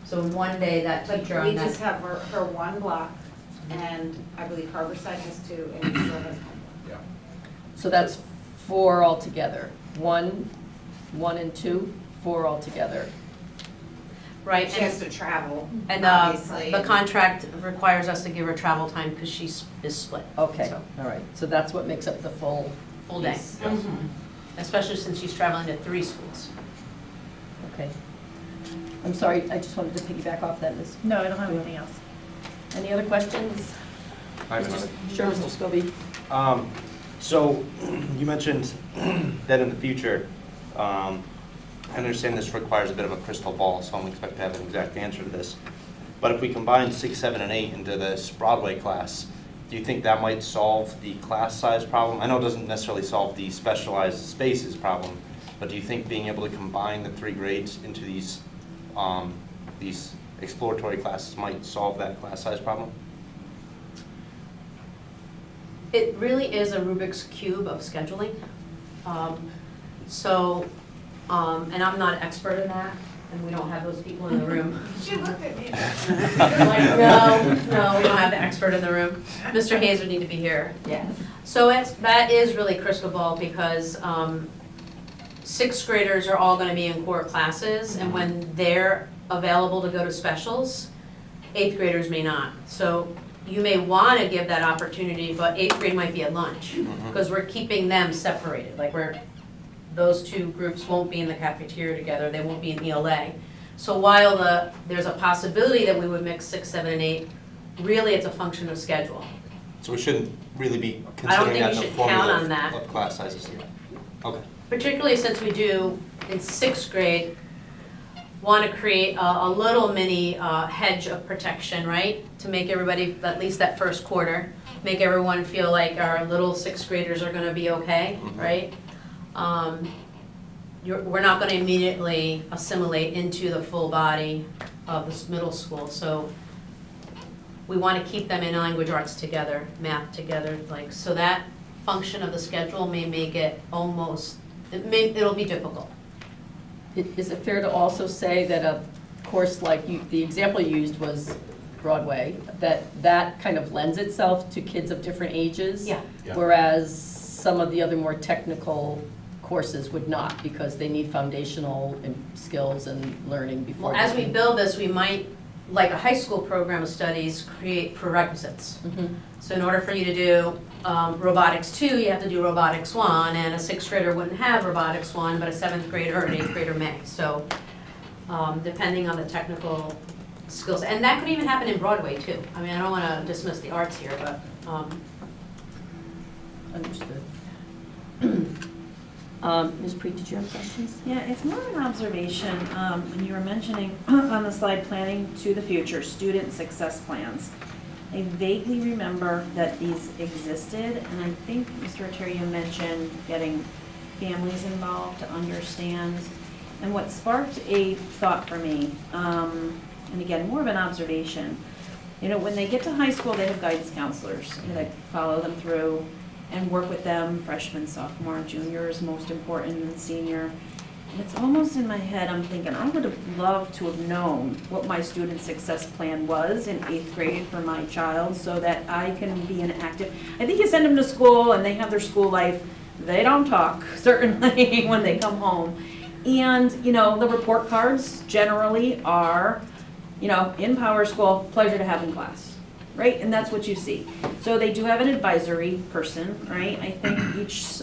So in one day, that But teacher we on that. just have her 1 block, and I believe Harborside has 2, and East Hill has 1. Yeah. So that's 4 altogether. 1 and 2, 4 altogether. Right, She has to travel, and obviously. the contract requires us to give her travel time because she is split. Okay, So, all right. So that's what makes up the full Full day, piece. Yes. especially since she's traveling to 3 schools. Okay. I'm sorry, I just wanted to piggyback off that, Liz. No, I don't have anything else. Any other questions? I have Mr. another. Sure, Mr. Scobie. So you mentioned that in the future, I understand this requires a bit of a crystal ball, so I don't expect to have an exact answer to this. But if we combine 6, 7, and 8 into this Broadway class, do you think that might solve the class size problem? I know it doesn't necessarily solve the specialized spaces problem, but do you think being able to combine the 3 grades into these exploratory classes might solve that class size problem? It really is a Rubik's Cube of scheduling. And I'm not an expert in that, and we don't have those people in the room. She looked at me. Like, no, we don't have the expert in the room. Mr. Hayes would need to be here. Yes. So that is really crystal ball because 6th graders are all gonna be in core classes, and when they're available to go to specials, 8th graders may not. So you may wanna give that opportunity, but 8th grade might be at lunch, because we're keeping them separated, like those 2 groups won't be in the cafeteria together, they won't be in ELA. So while there's a possibility that we would mix 6, 7, and 8, really it's a function of schedule. So we shouldn't really be I don't considering think that you the should count formula on that. of class sizes yet? Okay. Particularly since we do, in 6th grade, want to create a little mini hedge of protection, right? To make everybody, at least that first quarter, make everyone feel like our little 6th graders are going to be okay, right? We're not going to immediately assimilate into the full body of this middle school, so we want to keep them in language arts together, math together, like, so that function of the schedule may make it almost, it'll be difficult. Is it fair to also say that a course like the example you used was Broadway, that kind of lends itself to kids of different ages? Yeah. Yeah. Whereas some of the other more technical courses would not, because they need foundational skills and learning before. Well, as we build this, we might, like a high school program of studies, create prerequisites. Mhm. So in order for you to do robotics 2, you have to do robotics 1, and a 6th grader wouldn't have robotics 1, but a 7th grader or an 8th grader may. So depending on the technical skills, and that could even happen in Broadway too. I mean, I don't want to dismiss the arts here, but Understood. Ms. Preet, did you have questions? Yeah, it's more of an observation, when you were mentioning on the slide, planning to the future, student success plans. I vaguely remember that these existed, and I think, Mr. Oteri, you mentioned getting families involved to understand. And what sparked a thought for me, and again, more of an observation, you know, when they get to high school, they have guidance counselors, that follow them through and work with them, freshman, sophomore, junior is most important, and senior. And it's almost in my head, I'm thinking, I would have loved to have known what my student success plan was in 8th grade for my child, so that I can be an active, I think you send them to school and they have their school life, they don't talk, certainly, when they come home. And, you know, the report cards generally are, you know, in Power School, pleasure to have in class, right? And that's what you see. So they do have an advisory person, right? I think each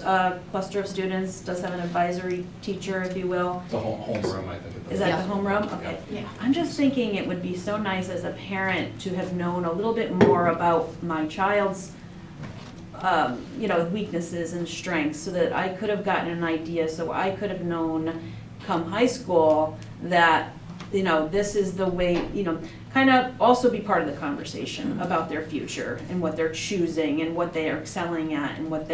cluster of students does have an advisory teacher, if you will. The homeroom, I think. Is that the homeroom? Okay. Yeah. I'm just thinking it would be so nice as a parent to have known a little bit more about my child's weaknesses and strengths, so that I could have gotten an idea, so I could have known come high school that, this is the way, kind of also be part of the conversation about their future and what they're choosing and what they are excelling at and what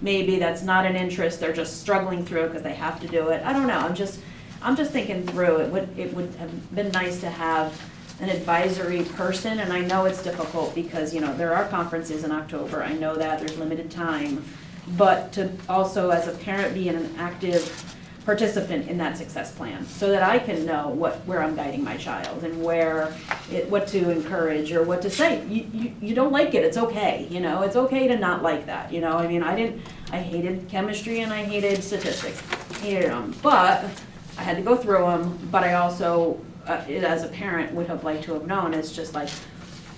maybe that's not an interest, they're just struggling through because they have to do it. I don't know, I'm just thinking through, it would have been nice to have an advisory person, and I know it's difficult because, there are conferences in October, I know that, there's limited time, but to also, as a parent, be an active participant in that success plan, so that I can know where I'm guiding my child and what to encourage or what to say. You don't like it, it's okay, it's okay to not like that, I hated chemistry and I hated statistics, hated them, but I had to go through them, but I also, as a parent, would have liked to have known, it's just like,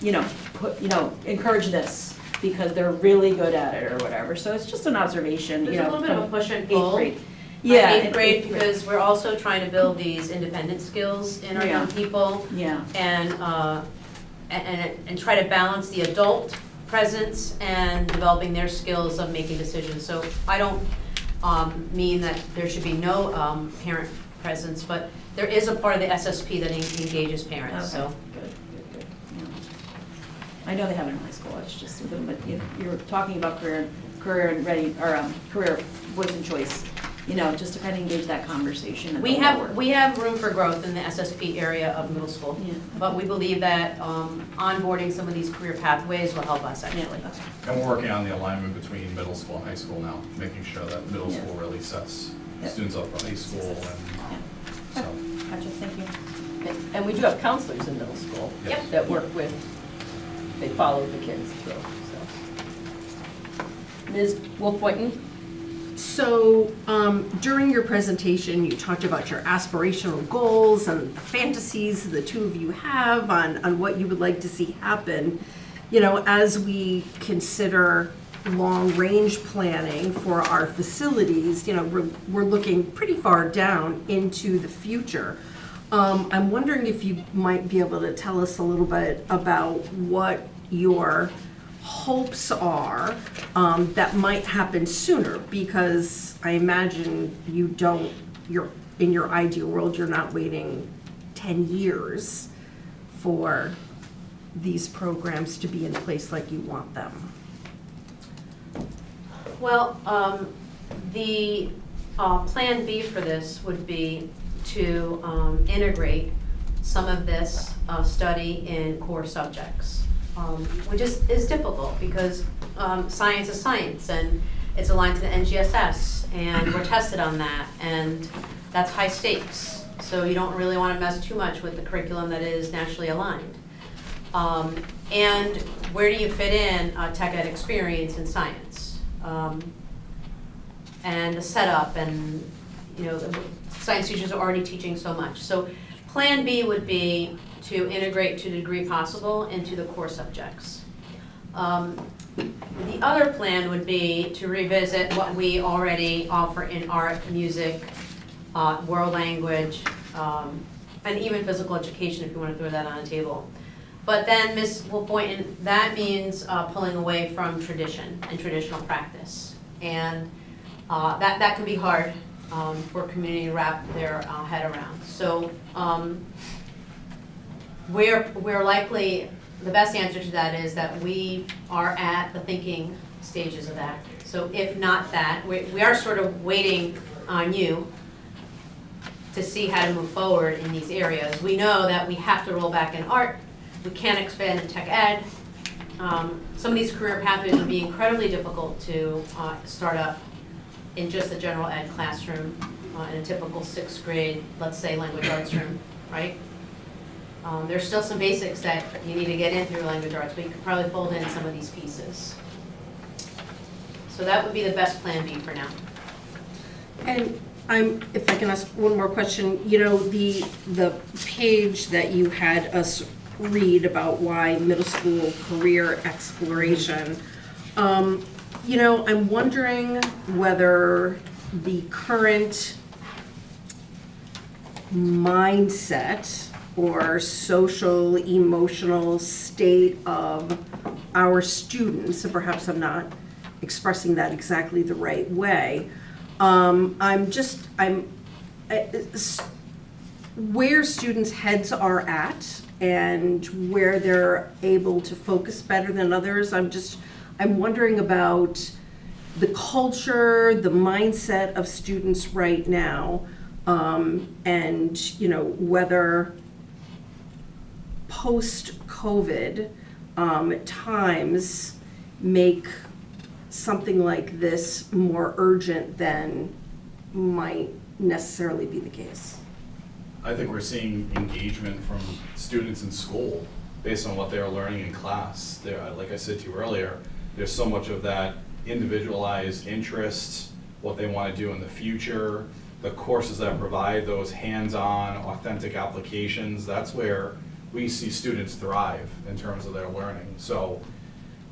encourage this, because they're really good at it or whatever, so it's just an observation, There's a little bit of a push and eighth pull. grade. Yeah, Yeah, eighth grade, because we're also trying to build these independent skills in our young people, Yeah, and try to balance the adult presence and developing their skills of making decisions. So I don't mean that there should be no parent presence, but there is a part of the SSP that engages parents, so. okay, good. Yeah. I know they have it in high school, it's just a little bit, if you're talking about career and ready, or career voice and choice, just to kind of engage that conversation. We have room for growth in the SSP area of middle school, Yeah. but we believe that onboarding some of these career pathways will help us actually. Yeah, okay. And we're working on the alignment between middle school and high school now, making sure that middle Yeah. school really sets Yep. students up for high school, and so. Gotcha, thank you. And we do have counselors in middle school. Yep. That work with, they follow the kids through, so. Ms. Wolf-Boynton? So, during your presentation, you talked about your aspirational goals and the fantasies the two of you have on what you would like to see happen. As we consider long-range planning for our facilities, we're looking pretty far down into the future. I'm wondering if you might be able to tell us a little bit about what your hopes are that might happen sooner, because I imagine you're in your ideal world, you're not waiting 10 years for these programs to be in place like you want them. Well, the plan B for this would be to integrate some of this study in core subjects, which is difficult because science is science and it's aligned to the NGSS and we're tested on that, and that's high stakes. So you don't really want to mess too much with the curriculum that is nationally aligned. And where do you fit in a tech ed experience in science? And the setup, and the science teachers are already teaching so much. So plan B would be to integrate to the degree possible into the core subjects. The other plan would be to revisit what we already offer in art, music, world language, and even physical education if you want to throw that on the table. But then, Ms. Wolf-Boynton, that means pulling away from tradition and traditional practice. And that can be hard for a community to wrap their head around. So we're likely, the best answer to that is that we are at the thinking stages of that. So if not that, we are sort of waiting on you to see how to move forward in these areas. We know that we have to roll back in art. We can't expand in tech ed. Some of these career pathways would be incredibly difficult to start up in just a general ed classroom in a typical 6th grade, let's say, language arts room, right? There's still some basics that you need to get in through language arts, but you could probably fold in some of these pieces. So that would be the best plan B for now. And if I can ask one more question, the page that you had us read about why middle school career exploration, I'm wondering whether the current mindset or social, emotional state of our students, and perhaps I'm not expressing that exactly the right way. Where students' heads are at and where they're able to focus better than others, I'm wondering about the culture, the mindset of students right now, and, whether post-COVID, at times make something like this more urgent than might necessarily be the case. I think we're seeing engagement from students in school based on what they are learning in class. Like I said to you earlier, there's so much of that individualized interest, what they want to do in the future, the courses that provide those hands-on, authentic applications. That's where we see students thrive in terms of their learning. So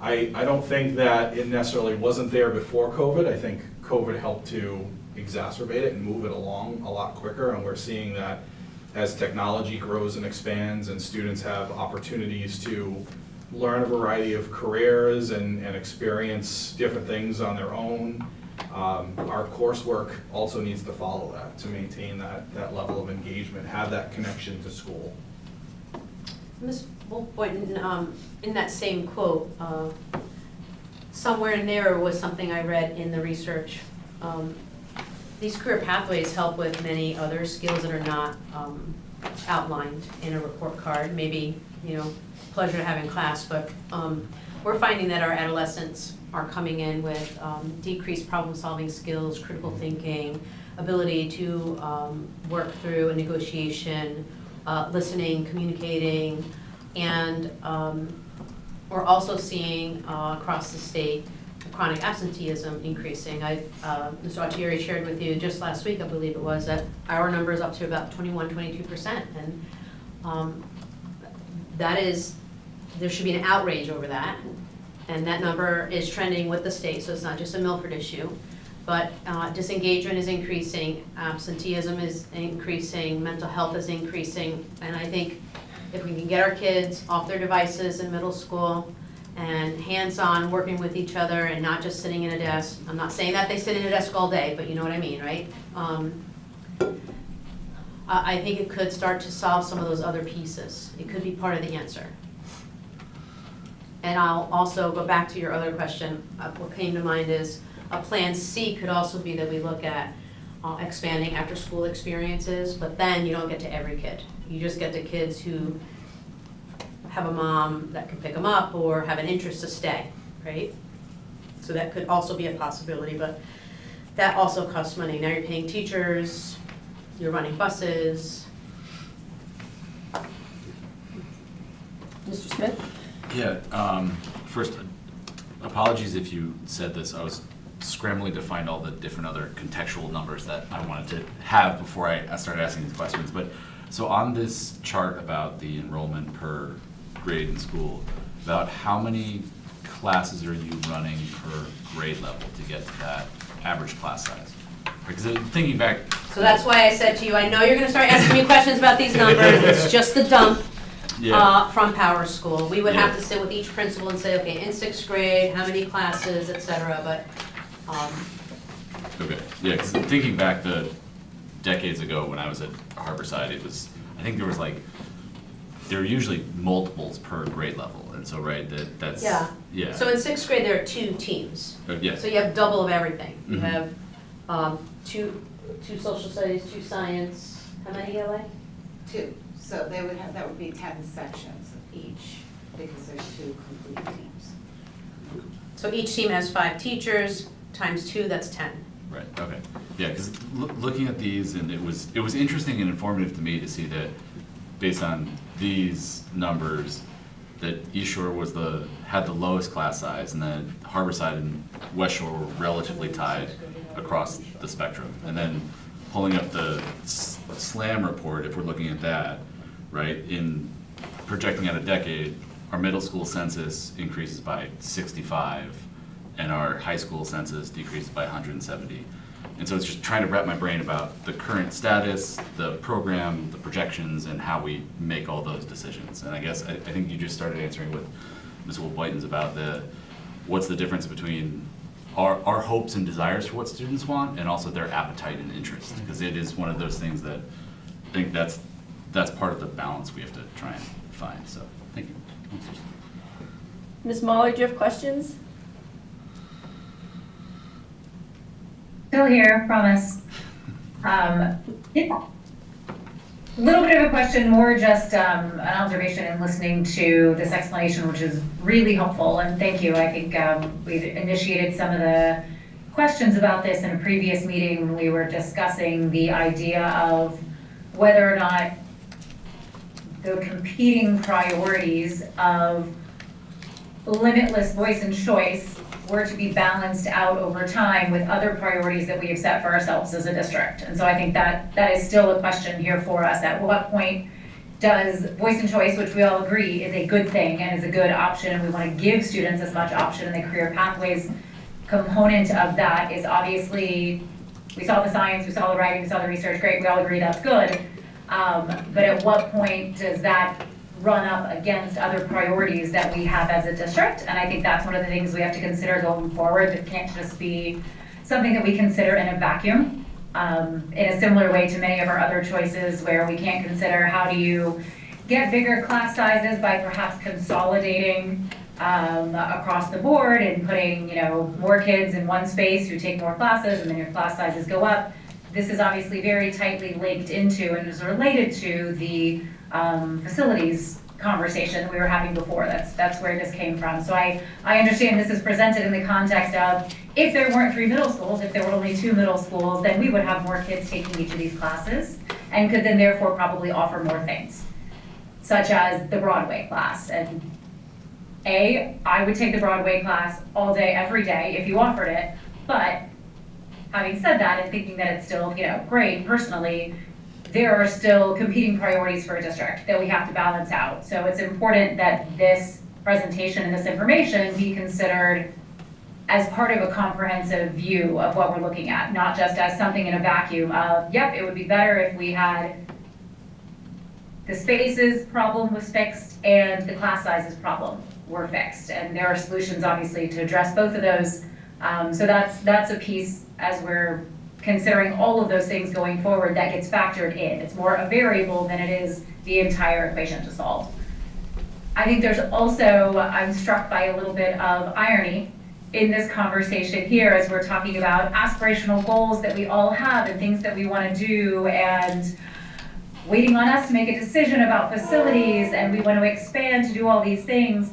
I don't think that it necessarily wasn't there before COVID. I think COVID helped to exacerbate it and move it along a lot quicker, and we're seeing that as technology grows and expands and students have opportunities to learn a variety of careers and experience different things on their own. Our coursework also needs to follow that to maintain that level of engagement, have that connection to school. Ms. Wolf-Boynton, in that same quote, somewhere in there was something I read in the research. These career pathways help with many other skills that are not outlined in a report card. Maybe, pleasure to have in class, but we're finding that our adolescents are coming in with decreased problem-solving skills, critical thinking, ability to work through a negotiation, listening, communicating, and we're also seeing across the state chronic absenteeism increasing. Mr. Autieri shared with you just last week, I believe it was, that our number is up to about 21-22%, and there should be an outrage over that, and that number is trending with the state, so it's not just a Milford issue. But disengagement is increasing, absenteeism is increasing, mental health is increasing, and I think if we can get our kids off their devices in middle school and hands-on working with each other and not just sitting in a desk, I'm not saying that they sit in a desk all day, but you know what I mean, right? I think it could start to solve some of those other pieces. It could be part of the answer. And I'll also go back to your other question. What came to mind is a plan C could also be that we look at expanding after-school experiences, but then you don't get to every kid. You just get to kids who have a mom that can pick them up or have an interest to stay, right? So that could also be a possibility, but that also costs money. Now you're paying teachers, you're running buses. Mr. Smith? Yeah, first, apologies if you said this. I was scrambling to find all the different other contextual numbers that I wanted to have before I started asking these questions. But so on this chart about the enrollment per grade in school, about how many classes are you running per grade level to get to that average class size? Because thinking back. So that's why I said to you, I know you're gonna start asking me questions about these numbers. It's just a dump from Power School. We would have to sit with each principal and say, okay, in 6th grade, how many classes, et cetera, but. Okay, yeah, because thinking back the decades ago when I was at Harborside, I think there were usually multiples per grade level, and so, right, that's. Yeah. So in 6th grade, there are 2 teams. Yeah. So you have double of everything. You Mhm. have two social studies, 2 science, how many LA? 2. So that would be 10 sections each, because there's 2 complete teams. So each team has 5 teachers, times 2, that's 10. Right, okay. Yeah, because looking at these, and it was interesting and informative to me to see that based on these numbers, that East Shore had the lowest class size, and then Harborside and West Shore were relatively tied across the spectrum. And then pulling up the SLAM report, if we're looking at that, right, in projecting out a decade, our middle school census increases by 65, and our high school census decreases by 170. And so it's just trying to wrap my brain about the current status, the program, the projections, and how we make all those decisions. And I guess I think you just started answering with Ms. Wolf-Whitens about what's the difference between our hopes and desires for what students want, and also their appetite and interest, because it is one of those things that I think that's part of the balance we have to try and find. So, thank you. Ms. Mahler, do you have questions? Still here, promise. Yeah. A little bit of a question, more just an observation in listening to this explanation, which is really helpful, and thank you. I think we've initiated some of the questions about this in a previous meeting when we were discussing the idea of whether or not the competing priorities of limitless voice and choice were to be balanced out over time with other priorities that we have set for ourselves as a district. And so I think that is still a question here for us. At what point does voice and choice, which we all agree is a good thing and is a good option, and we want to give students as much option in the career pathways component of that is obviously, we saw the science, we saw the writing, we saw the research, great, we all agree that's good. But at what point does that run up against other priorities that we have as a district? And I think that's one of the things we have to consider going forward. It can't just be something that we consider in a vacuum. In a similar way to many of our other choices where we can't consider how do you get bigger class sizes by perhaps consolidating across the board and putting, more kids in one space who take more classes, and then your class sizes go up. This is obviously very tightly linked into and is related to the facilities conversation that we were having before. That's where this came from. So I understand this is presented in the context of if there weren't 3 middle schools, if there were only 2 middle schools, then we would have more kids taking each of these classes and could then therefore probably offer more things, such as the Broadway class. And I would take the Broadway class all day, every day if you offered it, but having said that and thinking that it's still, great personally, there are still competing priorities for a district that we have to balance out. So it's important that this presentation and this information be considered as part of a comprehensive view of what we're looking at, not just as something in a vacuum of, yep, it would be better if we had the spaces problem was fixed and the class sizes problem were fixed. And there are solutions obviously to address both of those. So that's a piece as we're considering all of those things going forward that gets factored in. It's more a variable than it is the entire equation to solve. I think there's also, I'm struck by a little bit of irony in this conversation here as we're talking about aspirational goals that we all have and things that we want to do and waiting on us to make a decision about facilities and we want to expand to do all these things,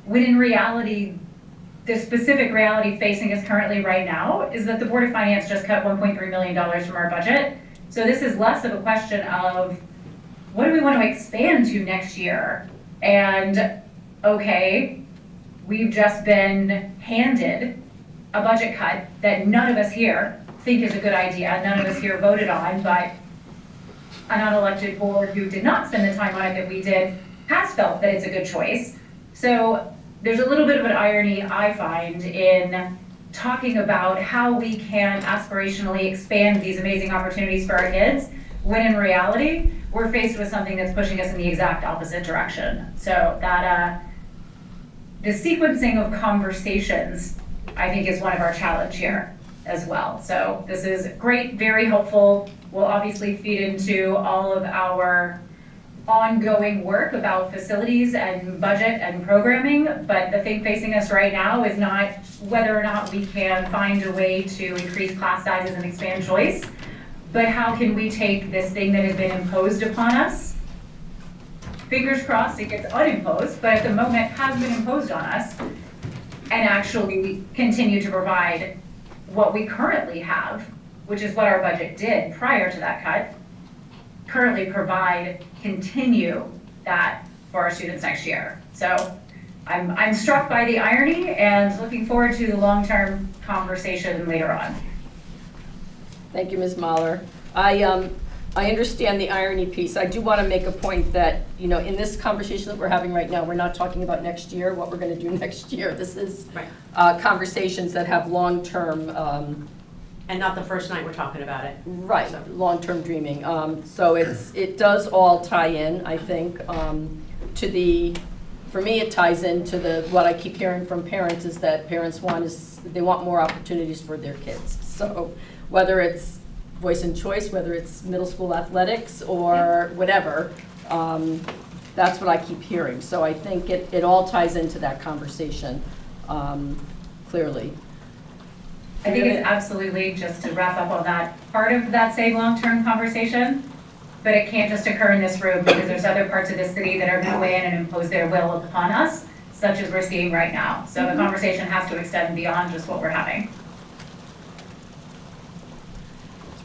when in reality, the specific reality facing us currently right now is that the Board of Finance just cut $1.3 million from our budget. So this is less of a question of what do we want to expand to next year? And okay, we've just been handed a budget cut that none of us here think is a good idea. None of us here voted on, but an unelected board who did not spend the time on it that we did has felt that it's a good choice. So there's a little bit of an irony, I find, in talking about how we can aspirationally expand these amazing opportunities for our kids, when in reality, we're faced with something that's pushing us in the exact opposite direction. So that the sequencing of conversations, I think, is one of our challenge here as well. So this is great, very helpful. Will obviously feed into all of our ongoing work about facilities and budget and programming, but the thing facing us right now is not whether or not we can find a way to increase class sizes and expand choice, but how can we take this thing that has been imposed upon us, fingers crossed it gets unimposed, but at the moment has been imposed on us, and actually continue to provide what we currently have, which is what our budget did prior to that cut, currently provide, continue that for our students next year. So I'm struck by the irony and looking forward to the long-term conversation later on. Thank you, Ms. Mahler. I understand the irony piece. I do want to make a point that, in this conversation that we're having right now, we're not talking about next year, what we're going to do next year. This is conversations that have long-term And not the first night we're talking about it. right, So. long-term dreaming. So it does all tie in, I think, to the for me, it ties into what I keep hearing from parents is that parents they want more opportunities for their kids. So whether it's voice and choice, whether it's middle school athletics or whatever, that's what I keep hearing. So I think it all ties into that conversation, clearly. I think it's absolutely, just to wrap up on that, part of that Save Long-Term conversation, but it can't just occur in this room because there's other parts of the city that are going to weigh in and impose their will upon us, such as we're seeing right now. So the conversation has to extend beyond just what we're having.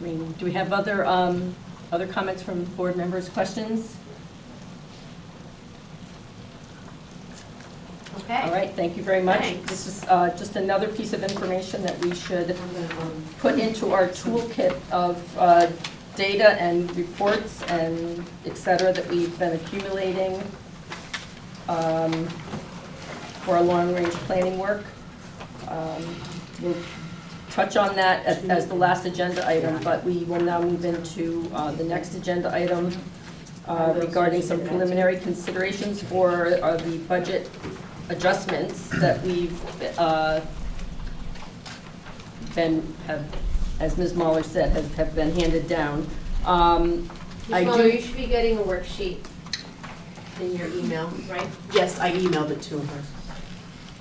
Do we have other comments from board members, questions? Okay. All right, thank you very much. Thanks. This is just another piece of information that we should put into our toolkit of data and reports and et cetera that we've been accumulating for our long-range planning work. We'll touch on that as the last agenda item, but we will now move into the next agenda item regarding some preliminary considerations for the budget adjustments that we've as Ms. Mahler said, have been handed down. Ms. Muller, you should be getting a worksheet in your email, right? Yes, I emailed it to her.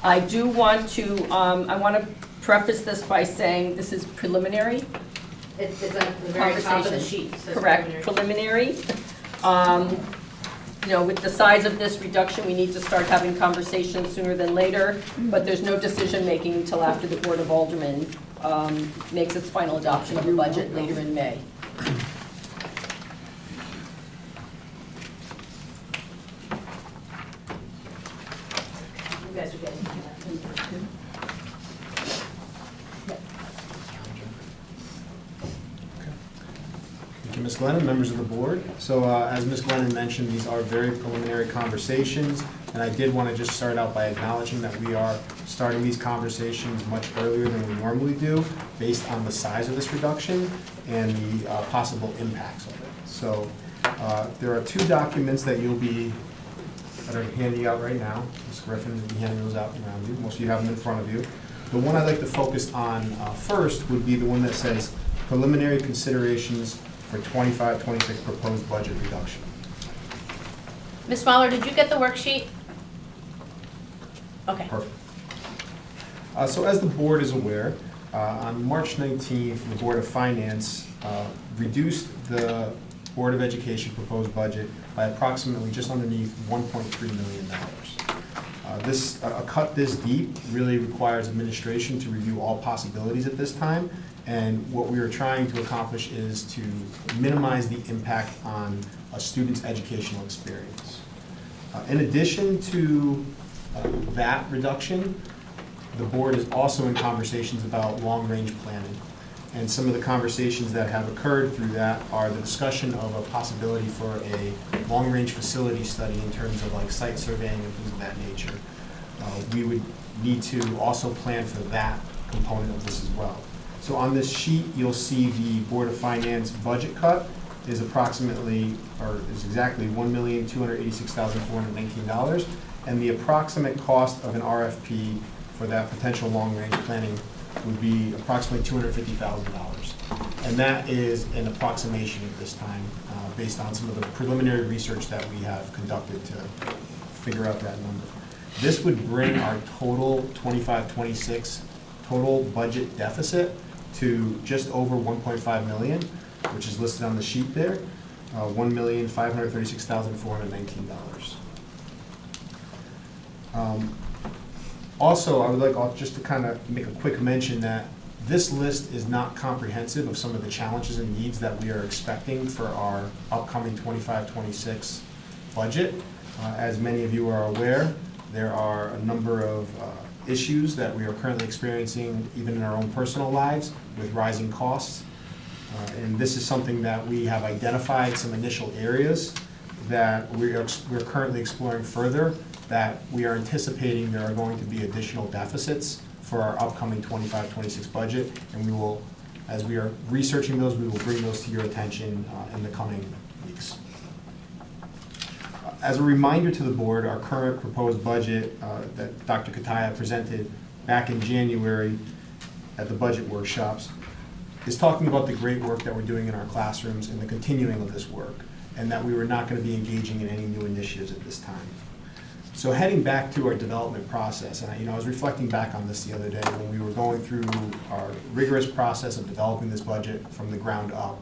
I do want to, I want to preface this by saying this is preliminary. It's at the very top of the sheet. It says Correct, preliminary. You know, with the size of this reduction, we need to start having conversations sooner than later, but there's no decision-making until after the Board of Aldermen makes its final adoption of the budget later in May. You guys are getting that. Thank you, Ms. Glennon, members of the board. So as Ms. Glennon mentioned, these are very preliminary conversations, and I did want to just start out by acknowledging that we are starting these conversations much earlier than we normally do, based on the size of this reduction and the possible impacts of it. So there are two documents that are handing out right now. Ms. Griffin will be handing those out around you. Most of you have them in front of you. The one I'd like to focus on first would be the one that says preliminary considerations for 25-26 proposed budget reduction. Ms. Mahler, did you get the worksheet? Okay. Perfect. So as the board is aware, on March 19th, the Board of Finance reduced the Board of Education proposed budget by approximately just underneath $1.3 million. A cut this deep really requires administration to review all possibilities at this time, and what we are trying to accomplish is to minimize the impact on a student's educational experience. In addition to that reduction, the board is also in conversations about long-range planning. And some of the conversations that have occurred through that are the discussion of a possibility for a long-range facility study in terms of like site surveying and things of that nature. We would need to also plan for that component of this as well. So on this sheet, you'll see the Board of Finance budget cut is exactly $1,286,419, and the approximate cost of an RFP for that potential long-range planning would be approximately $250,000. And that is an approximation at this time, based on some of the preliminary research that we have conducted to figure out that number. This would bring our total 25-26 total budget deficit to just over 1.5 million, which is listed on the sheet there, $1,536,419. Also, I would like just to kind of make a quick mention that this list is not comprehensive of some of the challenges and needs that we are expecting for our upcoming 25-26 budget. As many of you are aware, there are a number of issues that we are currently experiencing even in our own personal lives with rising costs. And this is something that we have identified some initial areas that we're currently exploring further, that we are anticipating there are going to be additional deficits for our upcoming 25-26 budget, and we will, as we are researching those, we will bring those to your attention in the coming weeks. As a reminder to the board, our current proposed budget that Dr. Kataya presented back in January at the budget workshops is talking about the great work that we're doing in our classrooms and the continuing of this work, and that we were not going to be engaging in any new initiatives at this time. So heading back to our development process, and I was reflecting back on this the other day when we were going through our rigorous process of developing this budget from the ground up.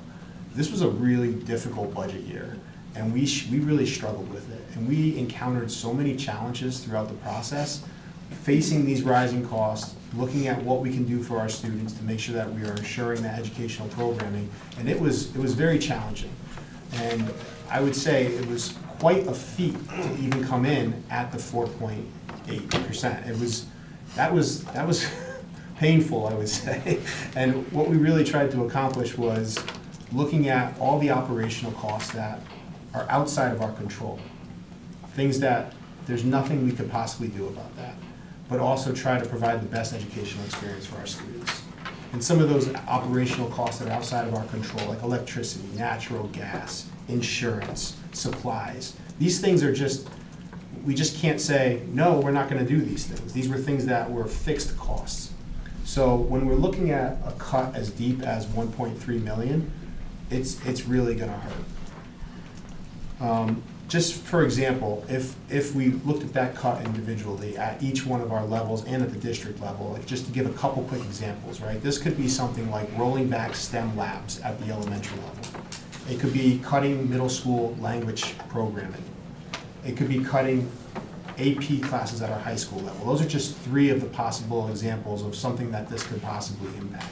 This was a really difficult budget year, and we really struggled with it. And we encountered so many challenges throughout the process, facing these rising costs, looking at what we can do for our students to make sure that we are ensuring that educational programming, and it was very challenging. And I would say it was quite a feat to even come in at the 4.8%. That was painful, I would say. And what we really tried to accomplish was looking at all the operational costs that are outside of our control. Things that there's nothing we could possibly do about that, but also try to provide the best educational experience for our students. And some of those operational costs that are outside of our control, like electricity, natural gas, insurance, supplies, these things are we just can't say, no, we're not gonna do these things. These were things that were fixed costs. So when we're looking at a cut as deep as 1.3 million, it's really gonna hurt. Just for example, if we looked at that cut individually at each one of our levels and at the district level, like just to give a couple quick examples, right? This could be something like rolling back STEM labs at the elementary level. It could be cutting middle school language programming. It could be cutting AP classes at our high school level. Those are just 3 of the possible examples of something that this could possibly impact.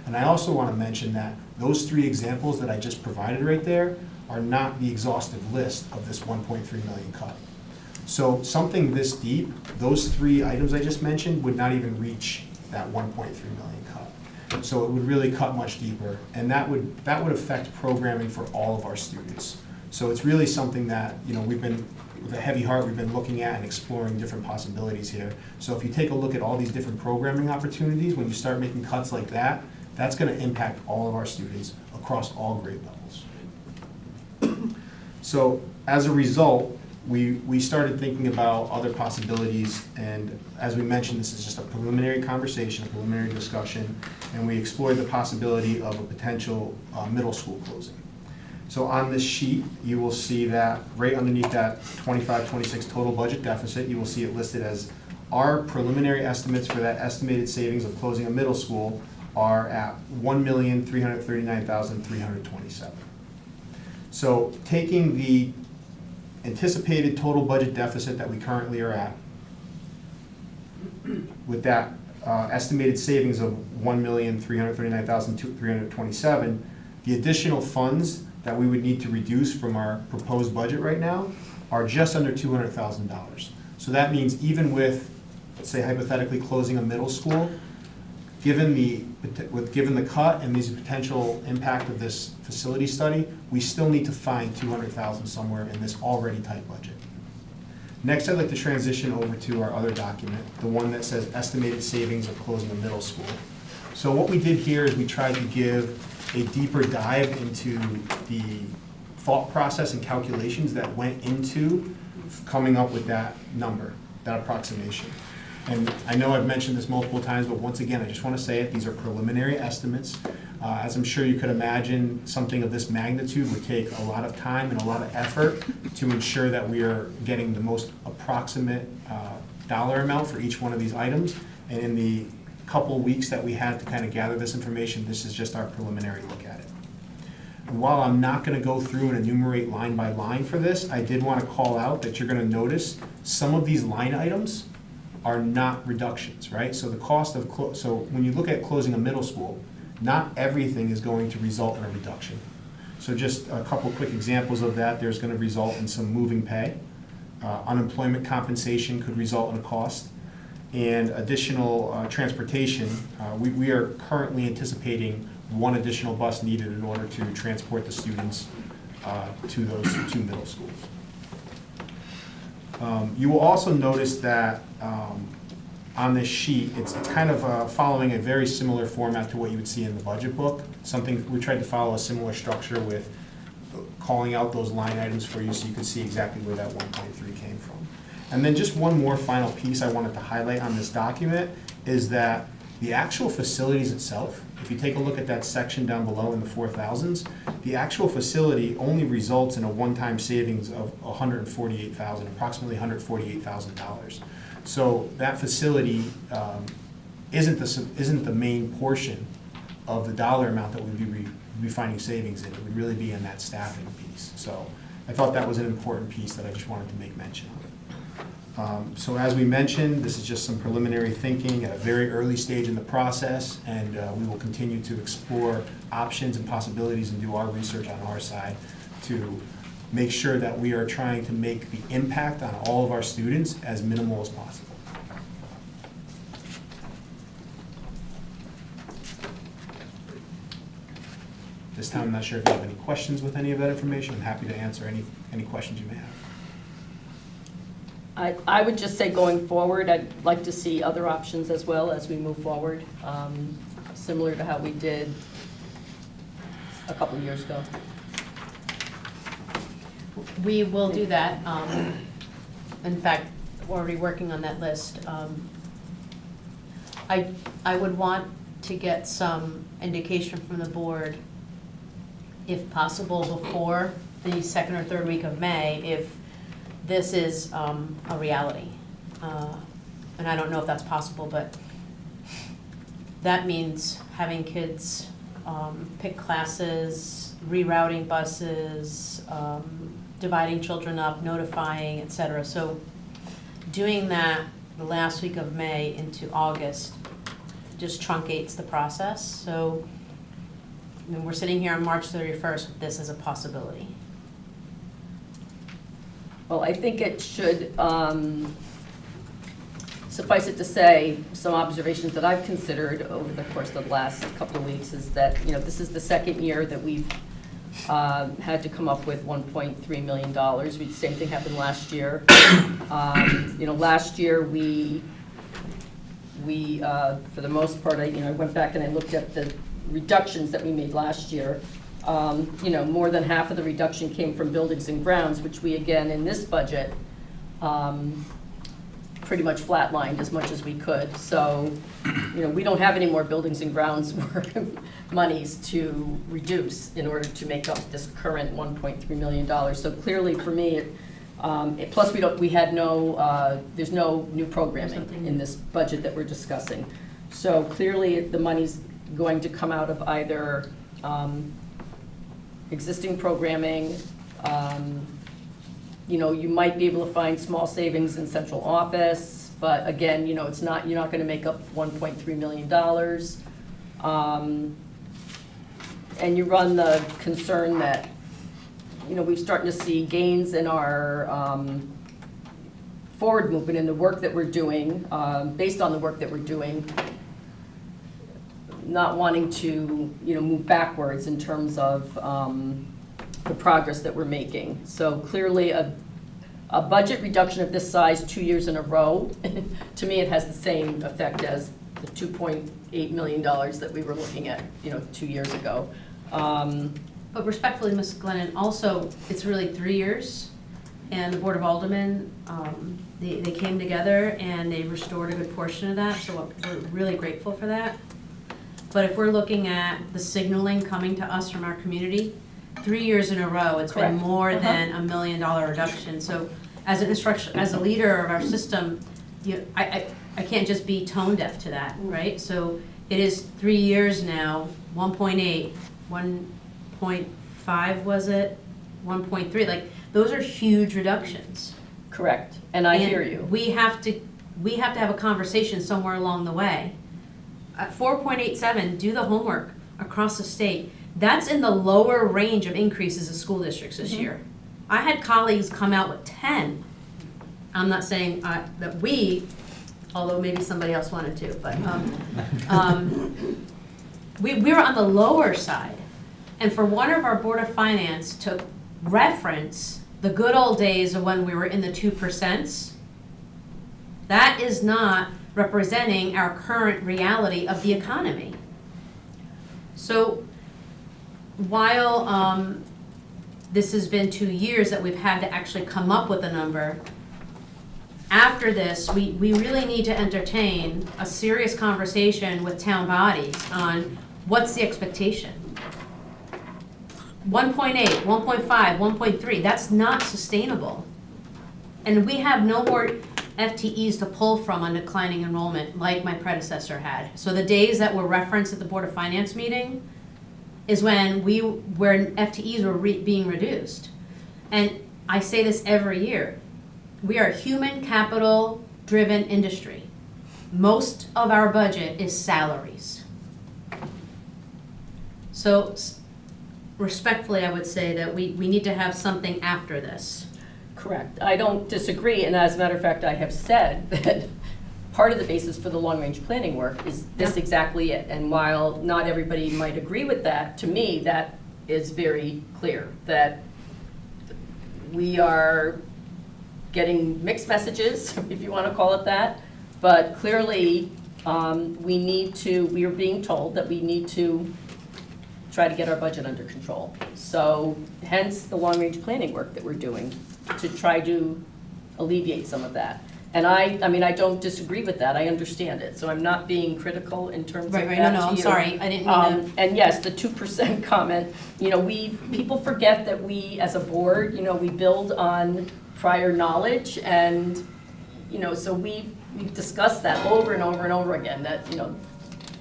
And I also want to mention that those 3 examples that I just provided right there are not the exhaustive list of this 1.3 million cut. So something this deep, those 3 items I just mentioned would not even reach that 1.3 million cut. So it would really cut much deeper, and that would affect programming for all of our students. So it's really something that we've been, with a heavy heart, we've been looking at and exploring different possibilities here. So if you take a look at all these different programming opportunities, when you start making cuts like that, that's going to impact all of our students across all grade levels. So as a result, we started thinking about other possibilities, and as we mentioned, this is just a preliminary conversation, a preliminary discussion, and we explored the possibility of a potential middle school closing. So on this sheet, you will see that right underneath that 25-26 total budget deficit, you will see it listed as our preliminary estimates for that estimated savings of closing a middle school are at $1,339,327. So taking the anticipated total budget deficit that we currently are at, with that estimated savings of $1,339,327, the additional funds that we would need to reduce from our proposed budget right now are just under $200,000. So that means even with, let's say hypothetically, closing a middle school, given the cut and these potential impact of this facility study, we still need to find $200,000 somewhere in this already tight budget. Next, I'd like to transition over to our other document, the one that says estimated savings of closing a middle school. So what we did here is we tried to give a deeper dive into the thought process and calculations that went into coming up with that number, that approximation. And I know I've mentioned this multiple times, but once again, I just want to say it, these are preliminary estimates. As I'm sure you could imagine, something of this magnitude would take a lot of time and a lot of effort to ensure that we are getting the most approximate dollar amount for each one of these items. And in the couple weeks that we had to kind of gather this information, this is just our preliminary look at it. And while I'm not going to go through and enumerate line by line for this, I did want to call out that you're going to notice some of these line items are not reductions, right? So the cost of, so when you look at closing a middle school, not everything is going to result in a reduction. So just a couple quick examples of that. There's going to result in some moving pay. Unemployment compensation could result in a cost. And additional transportation, we are currently anticipating 1 additional bus needed in order to transport the students to those 2 middle schools. You will also notice that on this sheet, it's kind of following a very similar format to what you would see in the budget book. We tried to follow a similar structure with calling out those line items for you so you can see exactly where that 1.3 came from. And then just one more final piece I wanted to highlight on this document is that the actual facilities itself, if you take a look at that section down below in the 4,000s, the actual facility only results in a one-time savings of $148,000, approximately $148,000. So that facility isn't the main portion of the dollar amount that we'd be finding savings in. It would really be in that staffing piece. So I thought that was an important piece that I just wanted to make mention of. So as we mentioned, this is just some preliminary thinking at a very early stage in the process, and we will continue to explore options and possibilities and do our research on our side to make sure that we are trying to make the impact on all of our students as minimal as possible. This time, I'm not sure if you have any questions with any of that information. I'm happy to answer any questions you may have. I would just say going forward, I'd like to see other options as well as we move forward, similar to how we did a couple of years ago. We will do that. In fact, we're already working on that list. I would want to get some indication from the board, if possible, before the second or third week of May, if this is a reality. And I don't know if that's possible, but that means having kids pick classes, rerouting buses, dividing children up, notifying, et cetera. So doing that the last week of May into August just truncates the process. So I mean, we're sitting here on March 31st with this as a possibility. Well, I think it should suffice it to say, some observations that I've considered over the course of the last couple of weeks is that, this is the second year that we've had to come up with $1.3 million. Same thing happened last year. Last year we for the most part, I went back and I looked at the reductions that we made last year. More than half of the reduction came from buildings and grounds, which we, again, in this budget, pretty much flatlined as much as we could. So, we don't have any more buildings and grounds monies to reduce in order to make up this current $1.3 million. So clearly, for me, plus there's no new programming in this budget that we're discussing. So clearly, the money's going to come out of either existing programming. You might be able to find small savings in central office, but again, you're not going to make up $1.3 million. And you run the concern that, we're starting to see gains in our forward movement in the work that we're doing, based on the work that we're doing, not wanting to, move backwards in terms of the progress that we're making. So clearly, a budget reduction of this size 2 years in a row, to me, it has the same effect as the $2.8 million that we were looking at, 2 years ago. But respectfully, Ms. Glennon, also, it's really 3 years, and the Board of Aldermen, they came together and they restored a good portion of that, so we're really grateful for that. But if we're looking at the signaling coming to us from our community, 3 years in a row, it's been more than $1 million reduction. So as a leader of our system, I can't just be tone deaf to that, right? So it is 3 years now, 1.8, 1.5 was it? 1.3, like, those are huge reductions. Correct, and I hear you. We have to have a conversation somewhere along the way. At 4.87, do the homework across the state. That's in the lower range of increases of school districts this year. I had colleagues come out with 10. I'm not saying that we, although maybe somebody else wanted to, but we were on the lower side. And for one of our Board of Finance to reference the good old days of when we were in the 2%, that is not representing our current reality of the economy. So while this has been 2 years that we've had to actually come up with a number. After this, we really need to entertain a serious conversation with town bodies on what's the expectation. 1.8, 1.5, 1.3, that's not sustainable. And we have no more FTEs to pull from on declining enrollment like my predecessor had. So the days that were referenced at the Board of Finance meeting is when FTEs were being reduced. And I say this every year. We are a human capital driven industry. Most of our budget is salaries. So respectfully, I would say that we need to have something after this. Correct. I don't disagree, and as a matter of fact, I have said that part of the basis for the long-range planning work is this exactly it. And while not everybody might agree with that, to me, that is very clear, that we are getting mixed messages, if you want to call it that, but clearly we are being told that we need to try to get our budget under control. So hence the long-range planning work that we're doing to try to alleviate some of that. And I mean, I don't disagree with that, I understand it, so I'm not being critical in terms of that to you. No, I'm sorry, I didn't mean to. And yes, the 2% comment, you know, people forget that we, as a board, you know, we build on prior knowledge, and, you know, so we've discussed that over and over and over again, that, you know,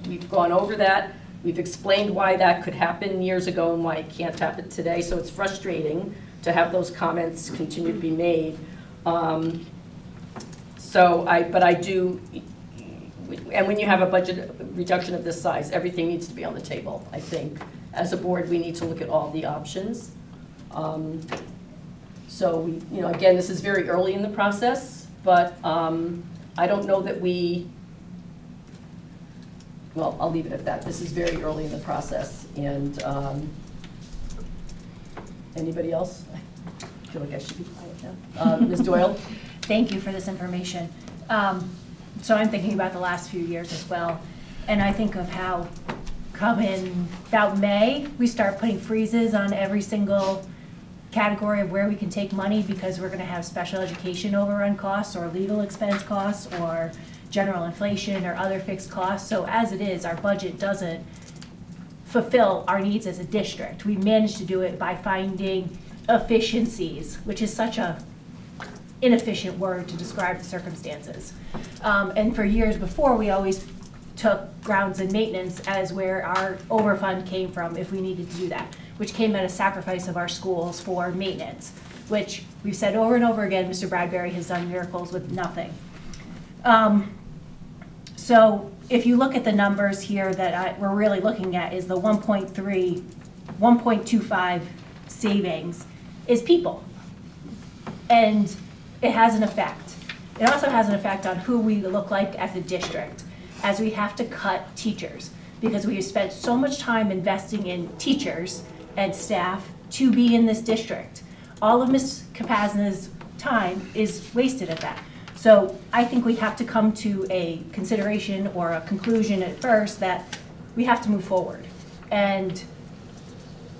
we've gone over that, we've explained why that could happen years ago and why it can't happen today, so it's frustrating to have those comments continue to be made. But I do, and when you have a budget reduction of this size, everything needs to be on the table. I think as a board, we need to look at all the options. So we, you know, again, this is very early in the process, but I don't know that well, I'll leave it at that. This is very early in the process, and anybody else? I feel like I should be quiet now. Ms. Doyle? Thank you for this information. So I'm thinking about the last few years as well, and I think of how come in about May, we start putting freezes on every single category of where we can take money because we're gonna have special education overrun costs or legal expense costs or general inflation or other fixed costs. So as it is, our budget doesn't fulfill our needs as a district. We managed to do it by finding efficiencies, which is such a inefficient word to describe the circumstances. And for years before, we always took grounds and maintenance as where our overfund came from if we needed to do that, which came at a sacrifice of our schools for maintenance, which we've said over and over again, Mr. Bradbury has done miracles with nothing. So if you look at the numbers here that we're really looking at is the 1.25 savings is people. And it has an effect. It also has an effect on who we look like as a district, as we have to cut teachers, because we have spent so much time investing in teachers and staff to be in this district. All of Ms. Capazna's time is wasted at that. So I think we have to come to a consideration or a conclusion at first that we have to move forward. And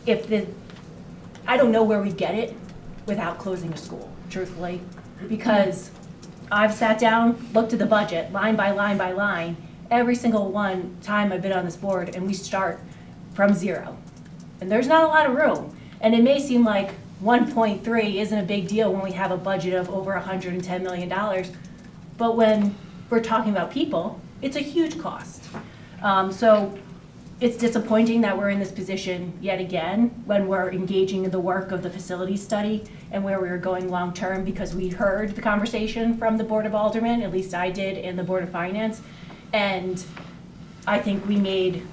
I don't know where we get it without closing a school, truthfully, because I've sat down, looked at the budget, line by line by line, every single one time I've been on this board, and we start from zero. And there's not a lot of room. And it may seem like 1.3 isn't a big deal when we have a budget of over $110 million, but when we're talking about people, it's a huge cost. So it's disappointing that we're in this position yet again when we're engaging in the work of the facility study and where we were going long-term, because we heard the conversation from the Board of Aldermen, at least I did, and the Board of Finance. And I think we made,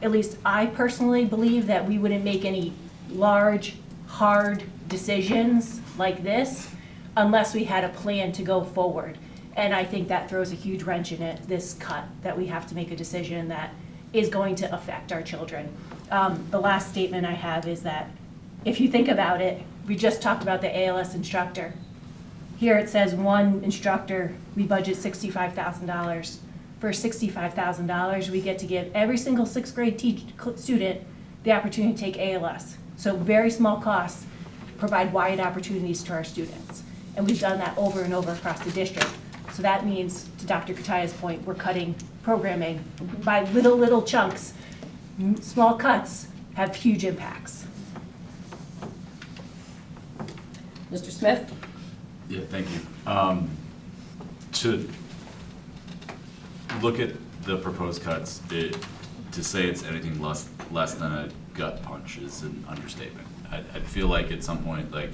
at least I personally believe that we wouldn't make any large, hard decisions like this unless we had a plan to go forward. And I think that throws a huge wrench in it, this cut, that we have to make a decision that is going to affect our children. The last statement I have is that if you think about it, we just talked about the ALS instructor. Here it says one instructor, we budget $65,000. For $65,000, we get to give every single sixth grade student the opportunity to take ALS. So very small costs. provide wide opportunities to our students. And we've done that over and over across the district. So that means, to Dr. Kataya's point, we're cutting programming by little chunks. Small cuts have huge impacts. Mr. Smith? Yeah, thank you. To look at the proposed cuts, to say it's anything less than a gut punch is an understatement. I feel like at some point, like,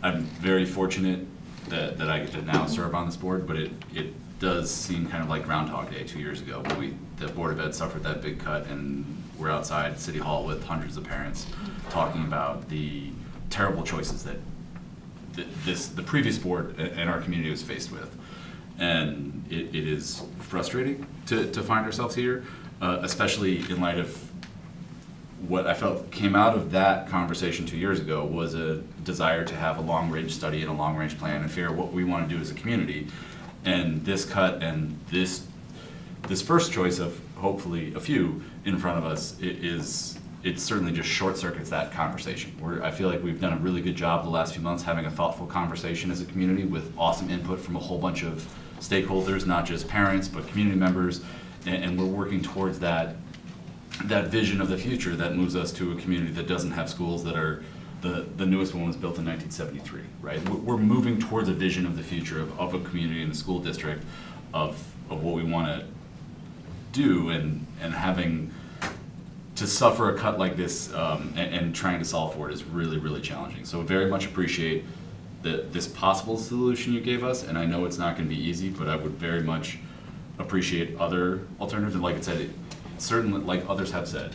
I'm very fortunate that I get to now serve on this board, but it does seem kind of like Groundhog Day 2 years ago when the Board of Ed suffered that big cut and we're outside City Hall with hundreds of parents talking about the terrible choices that the previous board and our community was faced with. And it is frustrating to find ourselves here, especially in light of what I felt came out of that conversation 2 years ago was a desire to have a long-range study and a long-range plan and figure out what we want to do as a community. And this cut and this first choice of hopefully a few in front of us it certainly just short circuits that conversation. I feel like we've done a really good job the last few months having a thoughtful conversation as a community with awesome input from a whole bunch of stakeholders, not just parents, but community members, and we're working towards that vision of the future that moves us to a community that doesn't have schools that are, the newest one was built in 1973, right? We're moving towards a vision of the future of a community and a school district of what we want to do, and having to suffer a cut like this and trying to solve for it is really, really challenging. So very much appreciate this possible solution you gave us, and I know it's not going to be easy, but I would very much appreciate other alternatives. And like I said, certainly, like others have said,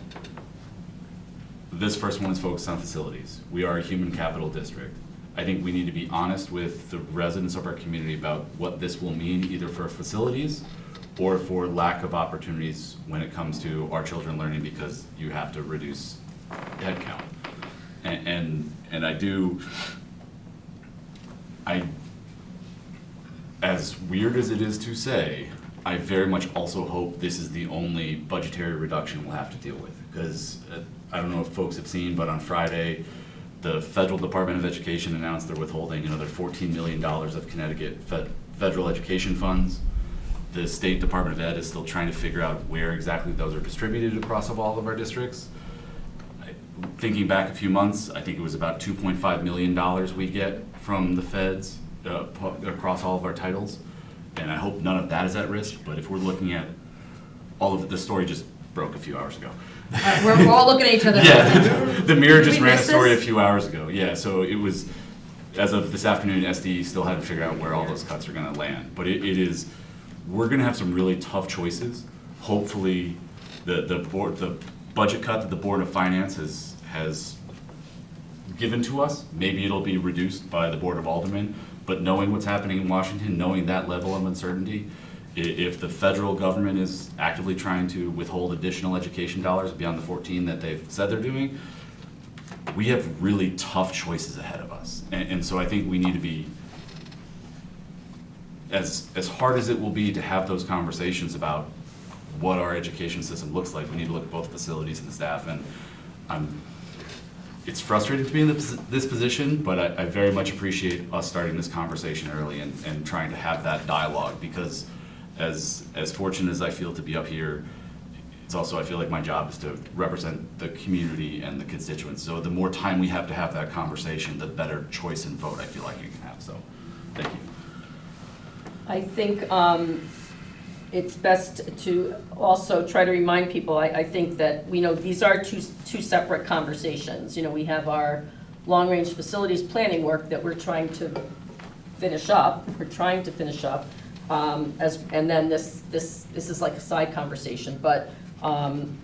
this first one is focused on facilities. We are a human capital district. I think we need to be honest with the residents of our community about what this will mean either for facilities or for lack of opportunities when it comes to our children learning because you have to reduce headcount. And as weird as it is to say, I very much also hope this is the only budgetary reduction we'll have to deal with. Because I don't know if folks have seen, but on Friday, the Federal Department of Education announced they're withholding another $14 million of Connecticut federal education funds. The State Department of Ed is still trying to figure out where exactly those are distributed across all of our districts. Thinking back a few months, I think it was about $2.5 million we get from the feds across all of our titles. And I hope none of that is at risk, but if we're looking at all of the story just broke a few hours ago. We're all looking at each other. Yeah, the Mirror just Did we ran a miss story this? a few hours ago. Yeah, so it was, as of this afternoon, SD still had to figure out where all those cuts are gonna land. But it is, we're gonna have some really tough choices. Hopefully, the budget cut that the Board of Finance has given to us, maybe it'll be reduced by the Board of Aldermen, but knowing what's happening in Washington, knowing that level of uncertainty, if the federal government is actively trying to withhold additional education dollars beyond the 14 that they've said they're doing, we have really tough choices ahead of us. And so I think we need to be, as hard as it will be to have those conversations about what our education system looks like, we need to look at both facilities and the staff. And it's frustrating to be in this position, but I very much appreciate us starting this conversation early and trying to have that dialogue, because as fortunate as I feel to be up here, it's also, I feel like my job is to represent the community and the constituents. So the more time we have to have that conversation, the better choice and vote I feel like you can have. So, thank you. I think it's best to also try to remind people, I think that, these are two separate conversations. We have our long-range facilities planning work that we're trying to finish up. And then this is like a side conversation, but, and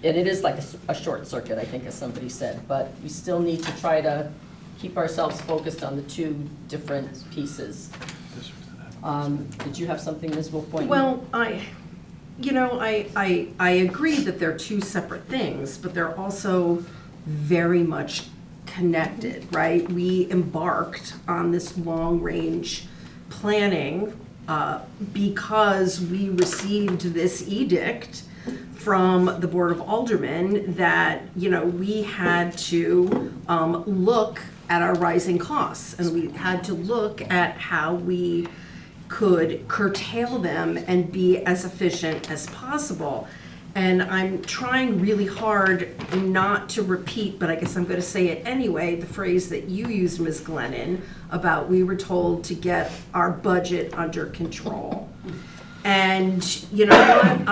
it is like a short circuit, I think, as somebody said, but we still need to try to keep ourselves focused on the two different pieces. Did you have something, Ms. Wolf-Boynton? Well, I agree that they're two separate things, but they're also very much connected, right? We embarked on this long-range planning because we received this edict from the Board of Aldermen that, we had to look at our rising costs, and we had to look at how we could curtail them and be as efficient as possible. And I'm trying really hard not to repeat, but I guess I'm going to say it anyway, the phrase that you used, Ms. Glennon, about we were told to get our budget under control. And you know what?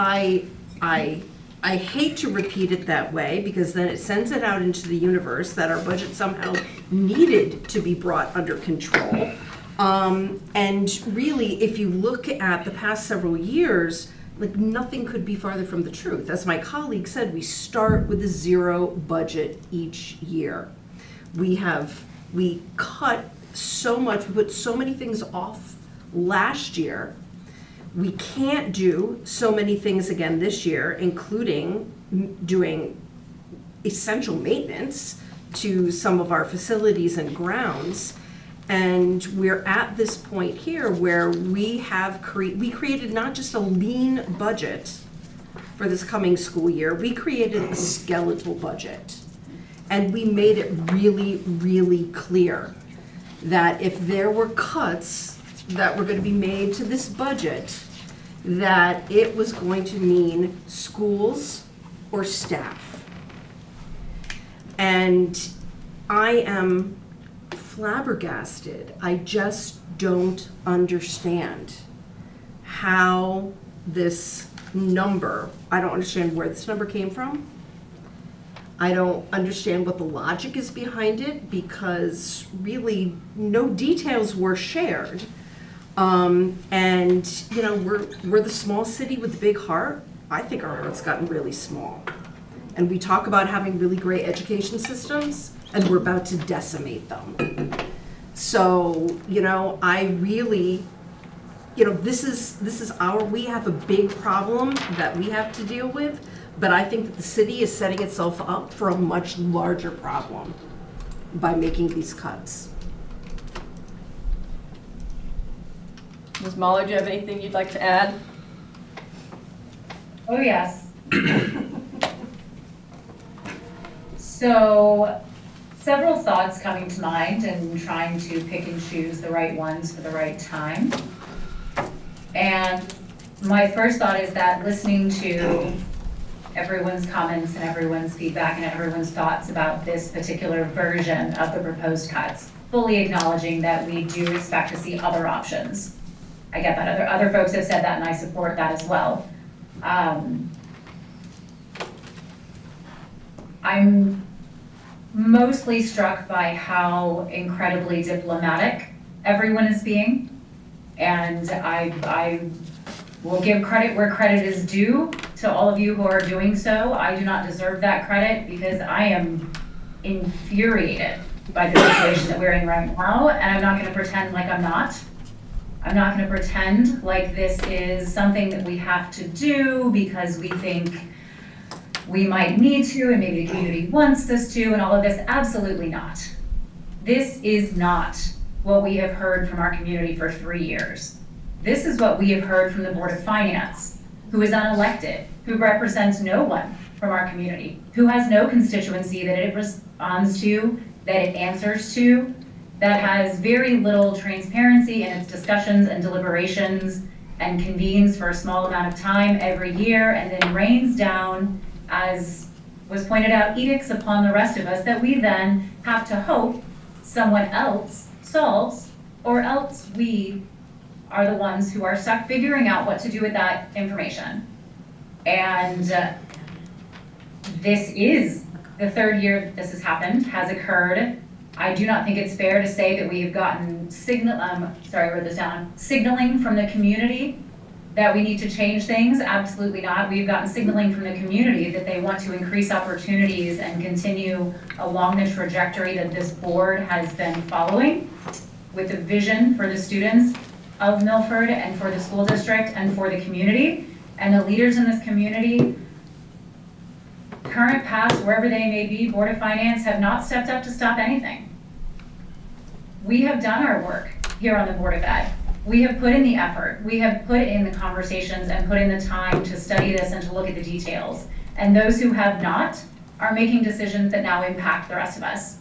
I hate to repeat it that way, because then it sends it out into the universe that our budget somehow needed to be brought under control. And really, if you look at the past several years, like, nothing could be farther from the truth. As my colleague said, we start with a zero budget each year. We cut so much, we put so many things off last year. We can't do so many things again this year, including doing essential maintenance to some of our facilities and grounds. And we're at this point here where we created not just a lean budget for this coming school year, we created a skeletal budget. And we made it really, really clear that if there were cuts that were going to be made to this budget, that it was going to mean schools or staff. And I am flabbergasted. I just don't understand how this number, I don't understand where this number came from. I don't understand what the logic is behind it, because really no details were shared. And we're the small city with the big heart. I think our heart's gotten really small. And we talk about having really great education systems, and we're about to decimate them. So, I really, this is we have a big problem that we have to deal with, but I think that the city is setting itself up for a much larger problem by making these cuts. Ms. Muller, do you have anything you'd like to add? Oh, yes. So, several thoughts coming to mind and trying to pick and choose the right ones for the right time. And my first thought is that listening to everyone's comments and everyone's feedback and everyone's thoughts about this particular version of the proposed cuts, fully acknowledging that we do expect to see other options. I get that. Other folks have said that, and I support that as well. I'm mostly struck by how incredibly diplomatic everyone is being, and I will give credit where credit is due to all of you who are doing so. I do not deserve that credit, because I am infuriated by the situation that we're in right now, and I'm not going to pretend like I'm not. I'm not going to pretend like this is something that we have to do because we think we might need to, and maybe the community wants us to, and all of this. Absolutely not. This is not what we have heard from our community for 3 years. This is what we have heard from the Board of Finance, who is unelected, who represents no one from our community, who has no constituency that it responds to, that it answers to, that has very little transparency in its discussions and deliberations, and convenes for a small amount of time every year, and then rains down, as was pointed out, edicts upon the rest of us that we then have to hope someone else solves, or else we are the ones who are stuck figuring out what to do with that information. And this is the third year this has happened, has occurred. I do not think it's fair to say that we have gotten signaling from the community that we need to change things. Absolutely not. We've gotten signaling from the community that they want to increase opportunities and continue along the trajectory that this board has been following, with the vision for the students of Milford and for the school district and for the community. And the leaders in this community, current, past, wherever they may be, Board of Finance, have not stepped up to stop anything. We have done our work here on the Board of Ed. We have put in the effort, we have put in the conversations and put in the time to study this and to look at the details. And those who have not are making decisions that now impact the rest of us.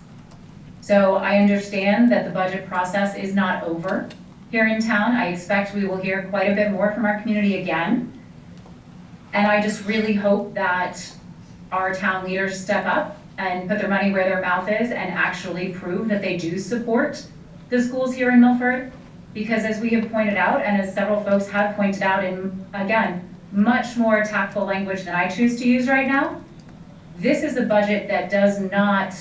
So I understand that the budget process is not over here in town. I expect we will hear quite a bit more from our community again. And I just really hope that our town leaders step up and put their money where their mouth is and actually prove that they do support the schools here in Milford. Because as we have pointed out, and as several folks have pointed out in, again, much more tactful language than I choose to use right now, this is a budget that does not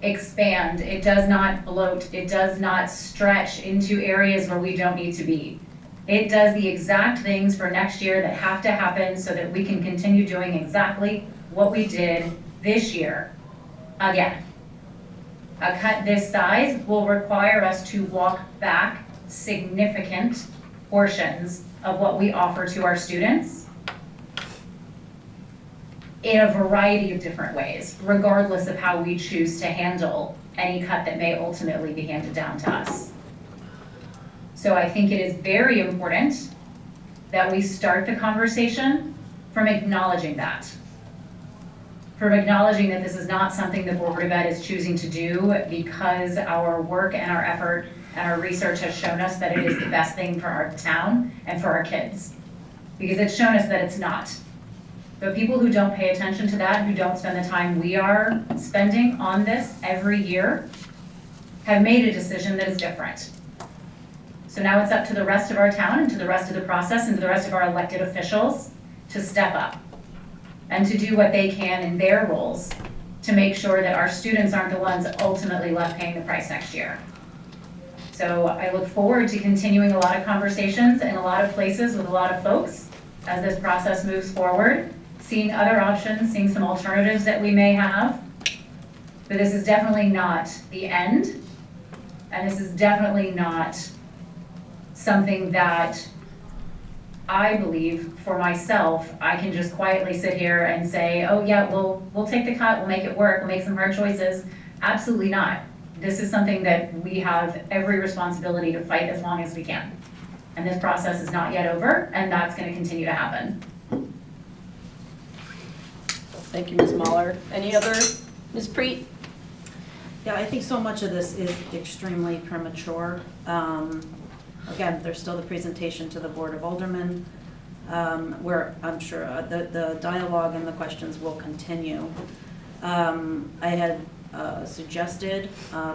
expand, it does not bloat, it does not stretch into areas where we don't need to be. It does the exact things for next year that have to happen so that we can continue doing exactly what we did this year. Again, a cut this size will require us to walk back significant portions of what we offer to our students in a variety of different ways, regardless of how we choose to handle any cut that may ultimately be handed down to us. So I think it is very important that we start the conversation from acknowledging that. From acknowledging that this is not something the Board of Ed is choosing to do because our work and our effort and our research has shown us that it is the best thing for our town and for our kids. Because it's shown us that it's not. But people who don't pay attention to that, who don't spend the time we are spending on this every year, have made a decision that is different. So now it's up to the rest of our town and to the rest of the process and to the rest of our elected officials to step up and to do what they can in their roles to make sure that our students aren't the ones ultimately left paying the price next year. So I look forward to continuing a lot of conversations in a lot of places with a lot of folks as this process moves forward, seeing other options, seeing some alternatives that we may have. But this is definitely not the end, and this is definitely not something that I believe for myself, I can just quietly sit here and say, oh yeah, we'll take the cut, we'll make it work, we'll make some hard choices. Absolutely not. This is something that we have every responsibility to fight as long as we can. And this process is not yet over, and that's going to continue to happen. Thank you, Ms. Mahler. Any other, Ms. Preet? Yeah, I think so much of this is extremely premature. Again, there's still the presentation to the Board of Aldermen, where I'm sure the dialogue and the questions will continue. I had suggested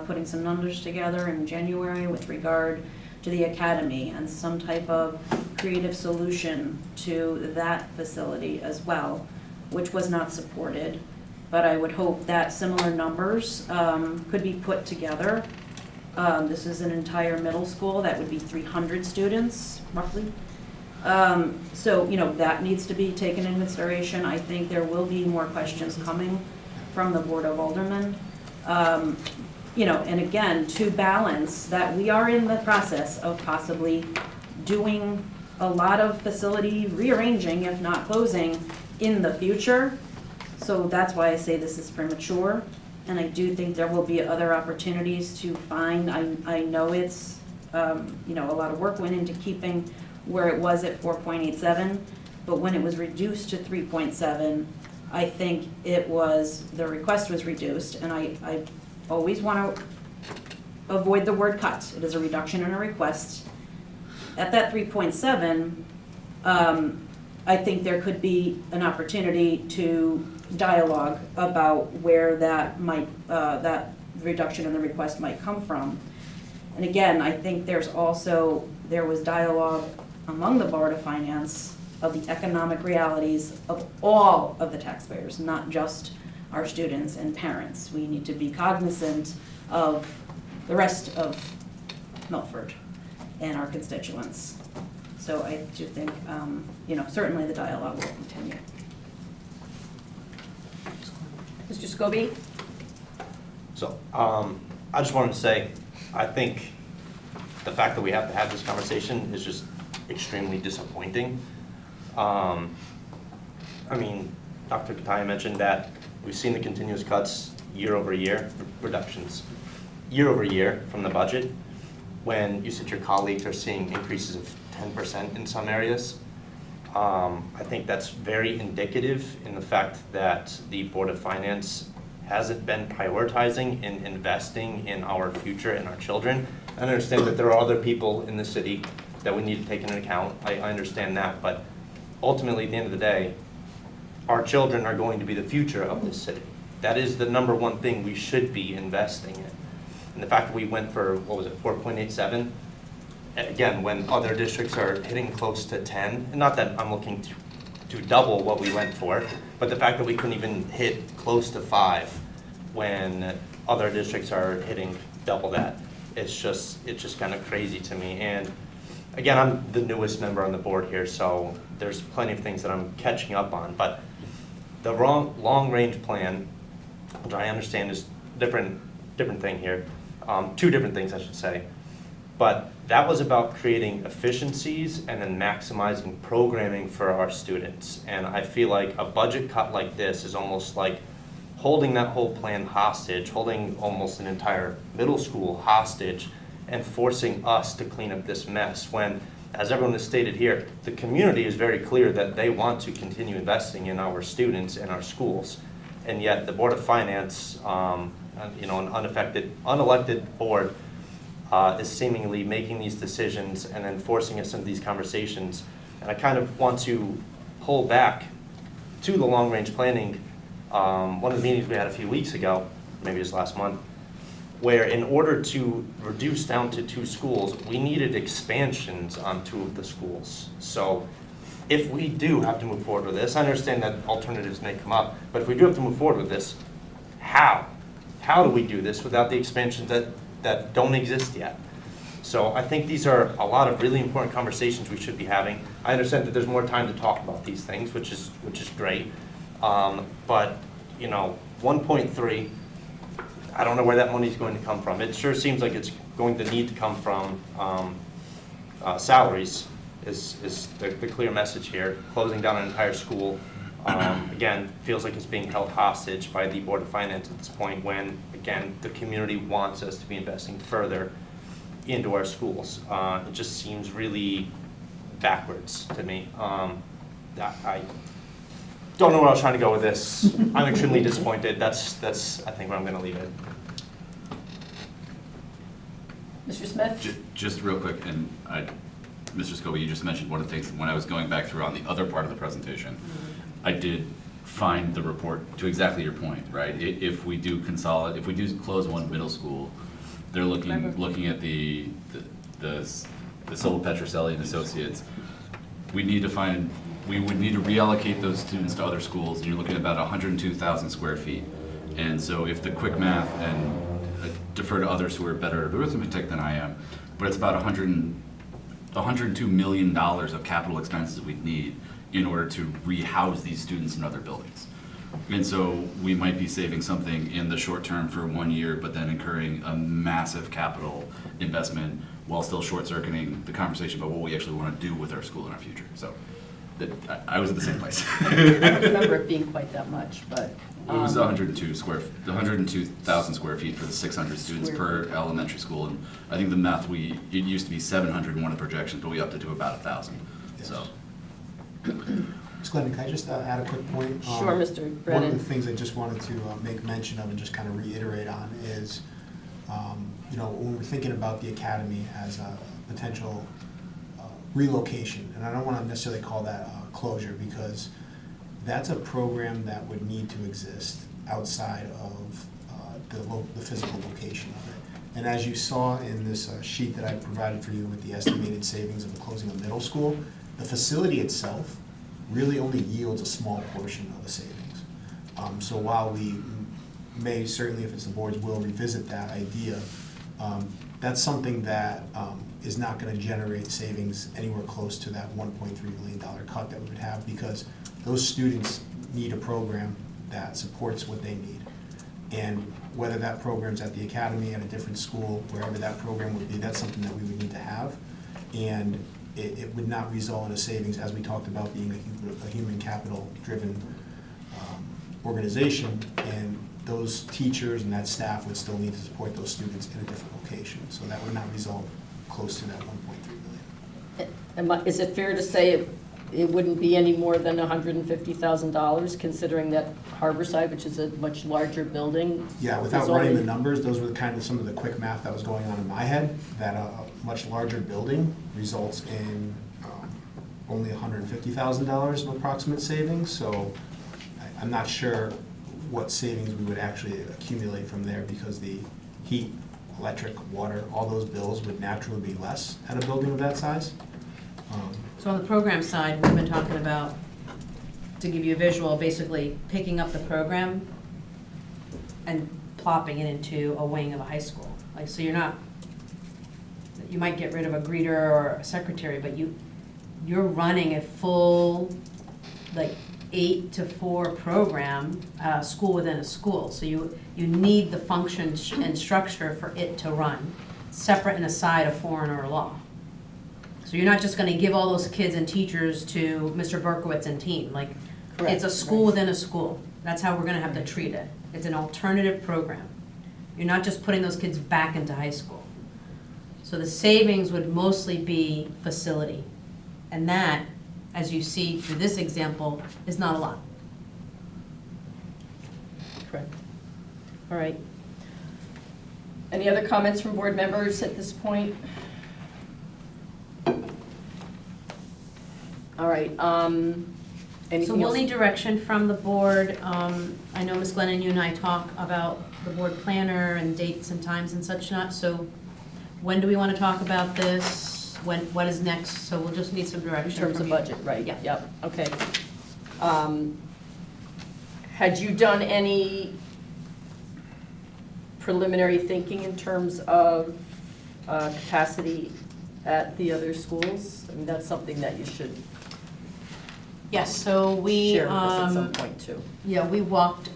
putting some numbers together in January with regard to the academy and some type of creative solution to that facility as well, which was not supported. But I would hope that similar numbers could be put together. This is an entire middle school, that would be 300 students, roughly. So, you know, that needs to be taken into consideration. I think there will be more questions coming from the Board of Aldermen. You know, and again, to balance that we are in the process of possibly doing a lot of facility rearranging, if not closing, in the future. So that's why I say this is premature. And I do think there will be other opportunities to find, I know it's, you know, a lot of work went into keeping where it was at 4.87, but when it was reduced to 3.7, I think it was, the request was reduced, and I always want to avoid the word cut. It is a reduction in a request. At that 3.7, I think there could be an opportunity to dialogue about where that might, that reduction in the request might come from. And again, I think there was dialogue among the Board of Finance of the economic realities of all of the taxpayers, not just our students and parents. We need to be cognizant of the rest of Milford and our constituents. So I do think, you know, certainly the dialogue will continue. Mr. Scobie? So, I just wanted to say, I think the fact that we have to have this conversation is just extremely disappointing. I mean, Dr. Kataya mentioned that we've seen the continuous cuts year over year, reductions year over year from the budget. when you said your colleagues are seeing increases of 10% in some areas. I think that's very indicative in the fact that the Board of Finance hasn't been prioritizing in investing in our future and our children. I understand that there are other people in the city that we need to take into account. I understand that, but ultimately, at the end of the day, our children are going to be the future of this city. That is the number one thing we should be investing in. And the fact that we went for, 4.87, again, when other districts are hitting close to 10, and not that I'm looking to double what we went for, but the fact that we couldn't even hit close to 5 when other districts are hitting double that, it's just kind of crazy to me. And again, I'm the newest member on the board here, so there's plenty of things that I'm catching up on, but the long-range plan, which I understand is different thing here, two different things I should say, but that was about creating efficiencies and then maximizing programming for our students. And I feel like a budget cut like this is almost like holding that whole plan hostage, holding almost an entire middle school hostage, and forcing us to clean up this mess when, as everyone has stated here, the community is very clear that they want to continue investing in our students and our schools. And yet the Board of Finance, an unelected board, is seemingly making these decisions and then forcing us into these conversations. And I kind of want to pull back to the long-range planning, one of the meetings we had a few weeks ago, maybe it was last month, where in order to reduce down to 2 schools, we needed expansions on 2 of the schools. So if we do have to move forward with this, I understand that alternatives may come up, but if we do have to move forward with this, how? How do we do this without the expansions that don't exist yet? So I think these are a lot of really important conversations we should be having. I understand that there's more time to talk about these things, which is great. But 1.3, I don't know where that money is going to come from. It sure seems like it's going to need to come from salaries is the clear message here. Closing down an entire school, again, feels like it's being held hostage by the Board of Finance at this point when, again, the community wants us to be investing further into our schools. It just seems really backwards to me. I don't know where I was trying to go with this. I'm extremely disappointed. That's I think where I'm going to leave it. Mr. Smith? Just real quick, and Mr. Scobie, you just mentioned one of the things when I was going back through on the other part of the presentation, I did find the report to exactly your point, right? If we do consolidate, if we do close one middle school, they're looking at the Silva Petroselli and Associates. We would need to reallocate those students to other schools, and you're looking at about 102,000 square feet. And so if the quick math, and defer to others who are better at arithmetic than I am, but it's about $102 million of capital expenses that we'd need in order to rehouse these students in other buildings. And so we might be saving something in the short term for 1 year, but then incurring a massive capital investment while still short-circuiting the conversation about what we actually want to do with our school in our future. So I was at the same place. I don't remember it being quite that much, but. It was 102,000 square feet for the 600 students per elementary school, and I think the math it used to be 700 in one of the projections, but we upped it to about 1,000. Yes. So. Ms. Glennon, can I just add a quick point? Sure, Mr. Brennan. One of the things I just wanted to make mention of and just kind of reiterate on is, when we're thinking about the academy as a potential relocation, and I don't want to necessarily call that closure because that's a program that would need to exist outside of the physical location of it. And as you saw in this sheet that I provided for you with the estimated savings of the closing of middle school, the facility itself really only yields a small portion of the savings. So while we may certainly, if it's the board's will, revisit that idea, that's something that is not going to generate savings anywhere close to that $1.3 million cut that we would have because those students need a program that supports what they need. And whether that program's at the academy, at a different school, wherever that program would be, that's something that we would need to have. And it would not result in a savings, as we talked about being a human capital-driven organization, and those teachers and that staff would still need to support those students in a different location. So that would not result close to that 1.3 million. Is it fair to say it wouldn't be any more than $150,000, considering that Harborside, which is a much larger building? Yeah, without is running only- the numbers, those were kind of some of the quick math that was going on in my head, that a much larger building results in only $150,000 of approximate savings, so I'm not sure what savings we would actually accumulate from there, because the heat, electric, water, all those bills would naturally be less at a building of that size. So on the program side, we've been talking about, to give you a visual, basically picking up the program and plopping it into a wing of a high school. Like, so you're not, you might get rid of a greeter or a secretary, but you're running a full, like, 8 to 4 program, school within a school. So you need the function and structure for it to run, separate and aside of foreign or law. So you're not just gonna give all those kids and teachers to Mr. Berkowitz and team, like, it's a school within a school. That's how we're gonna have to treat it. It's an alternative program. You're not just putting those kids back into high school. So the savings would mostly be facility. And that, as you see through this example, is not a lot. Correct. All right. Any other comments from board members at this point? All right, So anything we'll else? need direction from the board. I know Ms. Glennon, you and I talk about the board planner and dates and times and such not. So when do we want to talk about this? What is next? So we'll just need some In direction terms from of you. budget, right? Yeah. Yep, okay. Had you done any preliminary thinking in terms of capacity at the other schools? I mean, that's something that you should Yes, so we, share with us at some point too. yeah, we walked,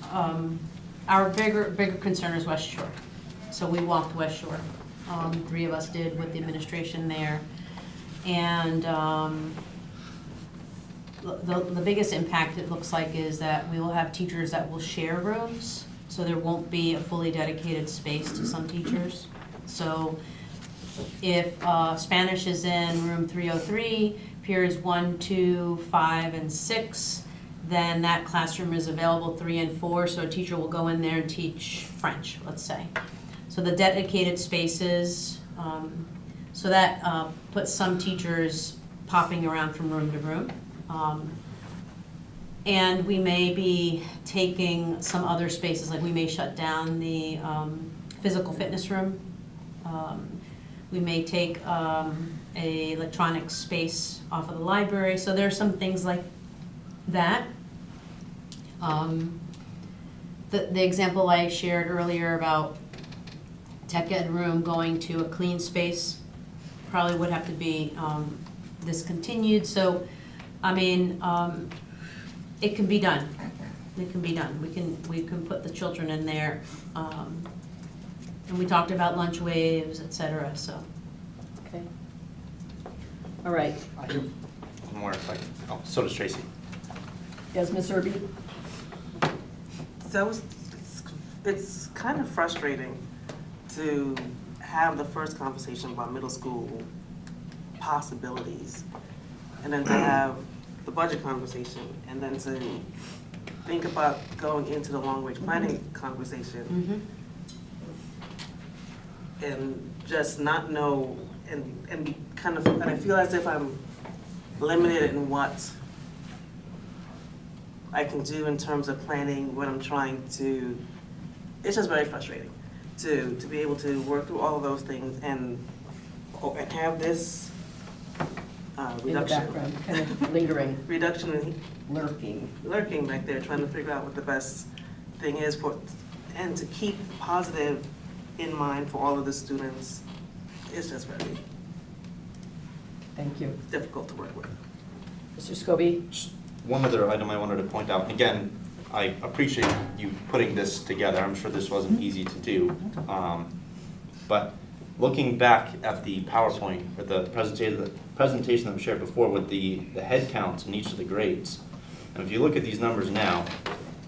our bigger concern is West Shore. So we walked West Shore. 3 of us did with the administration there. And the biggest impact, it looks like, is that we will have teachers that will share rooms. So there won't be a fully dedicated space to some teachers. So if Spanish is in room 303, periods 1, 2, 5, and 6, then that classroom is available 3 and 4, so a teacher will go in there and teach French, let's say. So the dedicated spaces, so that puts some teachers popping around from room to room. And we may be taking some other spaces, like we may shut down the physical fitness room. We may take a electronic space off of the library, so there are some things like that. The example I shared earlier about tech ed room going to a clean space probably would have to be discontinued. So, I mean, it can be done. It can be done. We can put the children in there. And we talked about lunch waves, et cetera, so. Okay. All right. I have one more if I can. Oh, so does Tracy. Yes, Ms. Irby? So it's kind of frustrating to have the first conversation about middle school possibilities, and then to have the budget conversation, and then to think about going into the long-range planning conversation, and just not know, and be kind of, and I feel as if I'm limited in what I can do in terms of planning when I'm trying to, it's just very frustrating to be able to work through all of those things and have this In the reduction. background, kind of lingering, Reduction in lurking. back there, trying to figure out what the best thing is for, and to keep positive in mind for all of the students. It's just very Thank you. difficult to work with. Mr. Scobie? One other item I wanted to point out, again, I appreciate you putting this together. I'm sure this wasn't easy to do. But looking back at the PowerPoint, or the presentation that was shared before with the head counts in each of the grades, and if you look at these numbers now,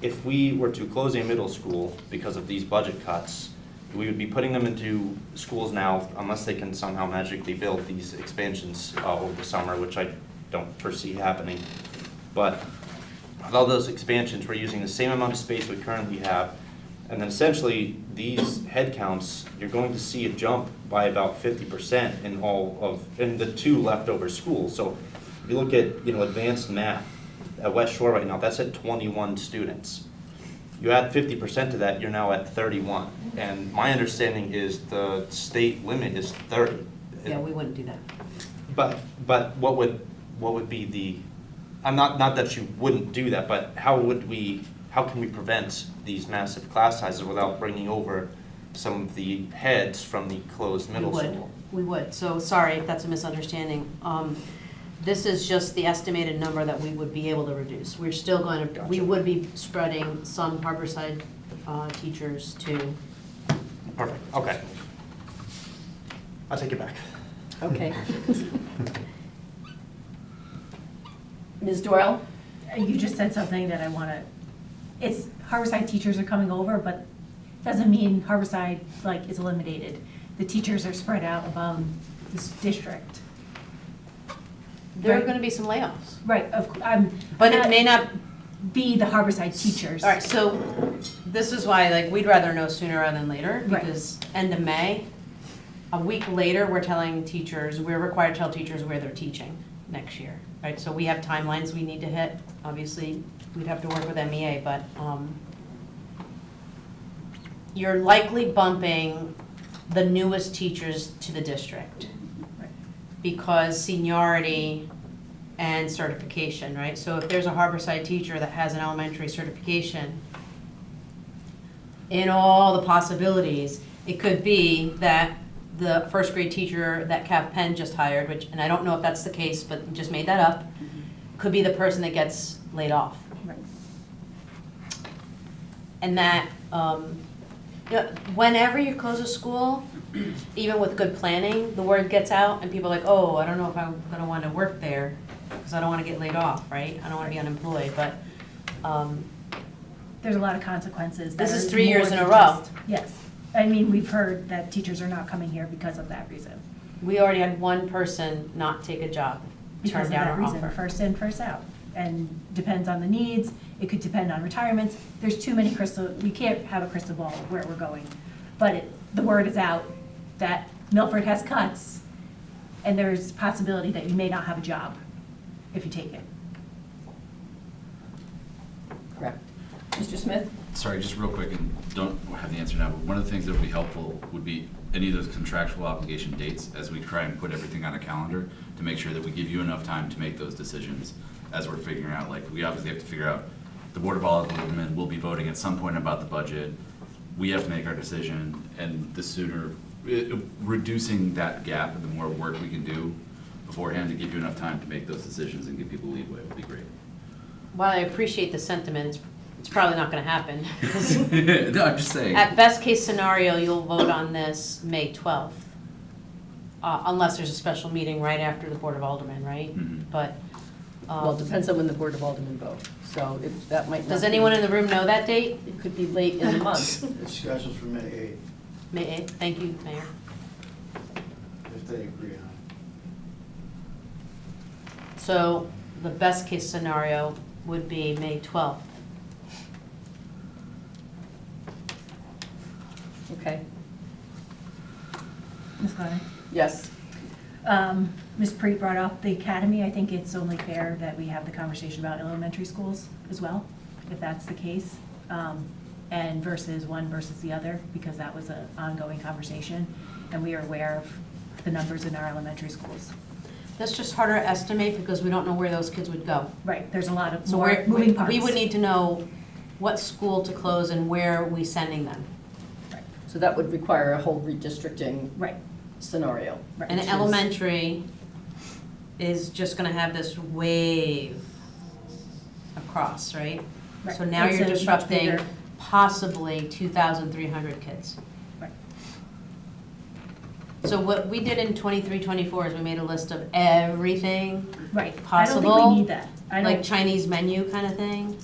if we were to close a middle school because of these budget cuts, we would be putting them into schools now unless they can somehow magically build these expansions over the summer, which I don't foresee happening. But with all those expansions, we're using the same amount of space we currently have. And then essentially, these head counts, you're going to see a jump by about 50% in the 2 leftover schools. So if you look at, advanced math at West Shore right now, that's at 21 students. You add 50% to that, you're now at 31. And my understanding is the state limit is 30. Yeah, we wouldn't do that. But what would be the, I'm not that you wouldn't do that, but how can we prevent these massive class sizes without bringing over some of the heads from the closed middle school? We would. So sorry if that's a misunderstanding. This is just the estimated number that we would be able to reduce. We're still going to, we would be spreading some Harborside teachers to. Perfect, okay. I'll take it back. Okay. Ms. Doyle? You just said something that I want to, it's, Harborside teachers are coming over, but doesn't mean Harborside, is eliminated. The teachers are spread out among this district. There are Right. going to be some layoffs. Right, But it may not. be the Harborside teachers. All right, so this is why, we'd rather know sooner rather than later, Right. because end of May, a week later, we're required to tell teachers where they're teaching next year, right? So we have timelines we need to hit. Obviously, we'd have to work with MEA, but you're likely bumping the newest teachers to the district because seniority and certification, right? So if there's a Harborside teacher that has an elementary certification, in all the possibilities, it could be that the first grade teacher that Cav Penn just hired, and I don't know if that's the case, but just made that up, could be the person that gets laid off. Right. And that, whenever you close a school, even with good planning, the word gets out and people are like, oh, I don't know if I'm gonna want to work there because I don't want to get laid off, right? I don't want to be unemployed, but There's a lot of consequences. This that is are 3 years more in a than row. just- Yes. I mean, we've heard that teachers are not coming here because of that reason. we already had one person not take a job, Because turn of down that our reason, offer. first in, first out. And depends on the needs, it could depend on retirements. There's too many we can't have a crystal ball of where we're going. But the word is out that Milford has cuts, and there's possibility that you may not have a job if you take it. Correct. Mr. Smith? Sorry, just real quick, and don't have the answer now, but one of the things that would be helpful would be any of those contractual obligation dates as we try and put everything on a calendar to make sure that we give you enough time to make those decisions as we're figuring out, we obviously have to figure out, the Board of Aldermen will be voting at some point about the budget. We have to make our decision, and the sooner, reducing that gap and the more work we can do beforehand to give you enough time to make those decisions and give people leeway would be great. While I appreciate the sentiment, it's probably not gonna happen. 'Cause No, I'm just saying. at best case scenario, you'll vote on this May 12th. Unless there's a special meeting right after the Board of Aldermen, right? Mhm. But, Well, it depends on when the Board of Aldermen vote, so that might not does be- anyone in the room know that date? It could be late in the month. It's scheduled for May 8th, May 8th, thank you, Mayor. if they agree on it. So the best case scenario would be May 12th. Okay, Ms. Glennon? yes. Ms. Preet brought up the academy. I think it's only fair that we have the conversation about elementary schools as well, if that's the case. And versus one versus the other, because that was an ongoing conversation, and we are aware of the numbers in our elementary schools. That's just harder to estimate because we don't know where those kids would go. Right, there's a lot of So more moving parts. we would need to know what school to close and where are we sending them. So that would require a whole redistricting Right, scenario. right. And Which is- elementary is just gonna have this wave across, right? Right. So now It's you're a much disrupting bigger- possibly 2,300 kids. Right. So what we did in 23-24 is we made a list of everything, Right. I don't possible, think we need that. I like don't, Chinese menu kind of thing.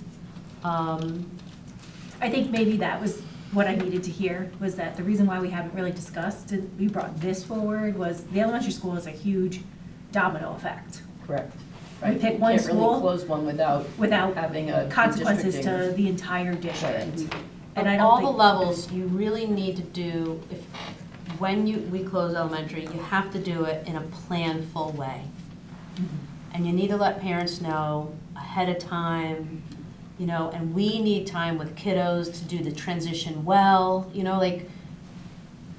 I think maybe that was what I needed to hear was that the reason why we haven't really discussed, and we brought this forward, was the elementary school is a huge domino effect. Correct. We Right. pick one You can't really school close one without without having a consequences to redistricting. the entire district. Right. And I Of don't all think. the levels, you really need to do, when we close elementary, you have to do it in a planful way. And you need to let parents know ahead of time, and we need time with kiddos to do the transition well, like,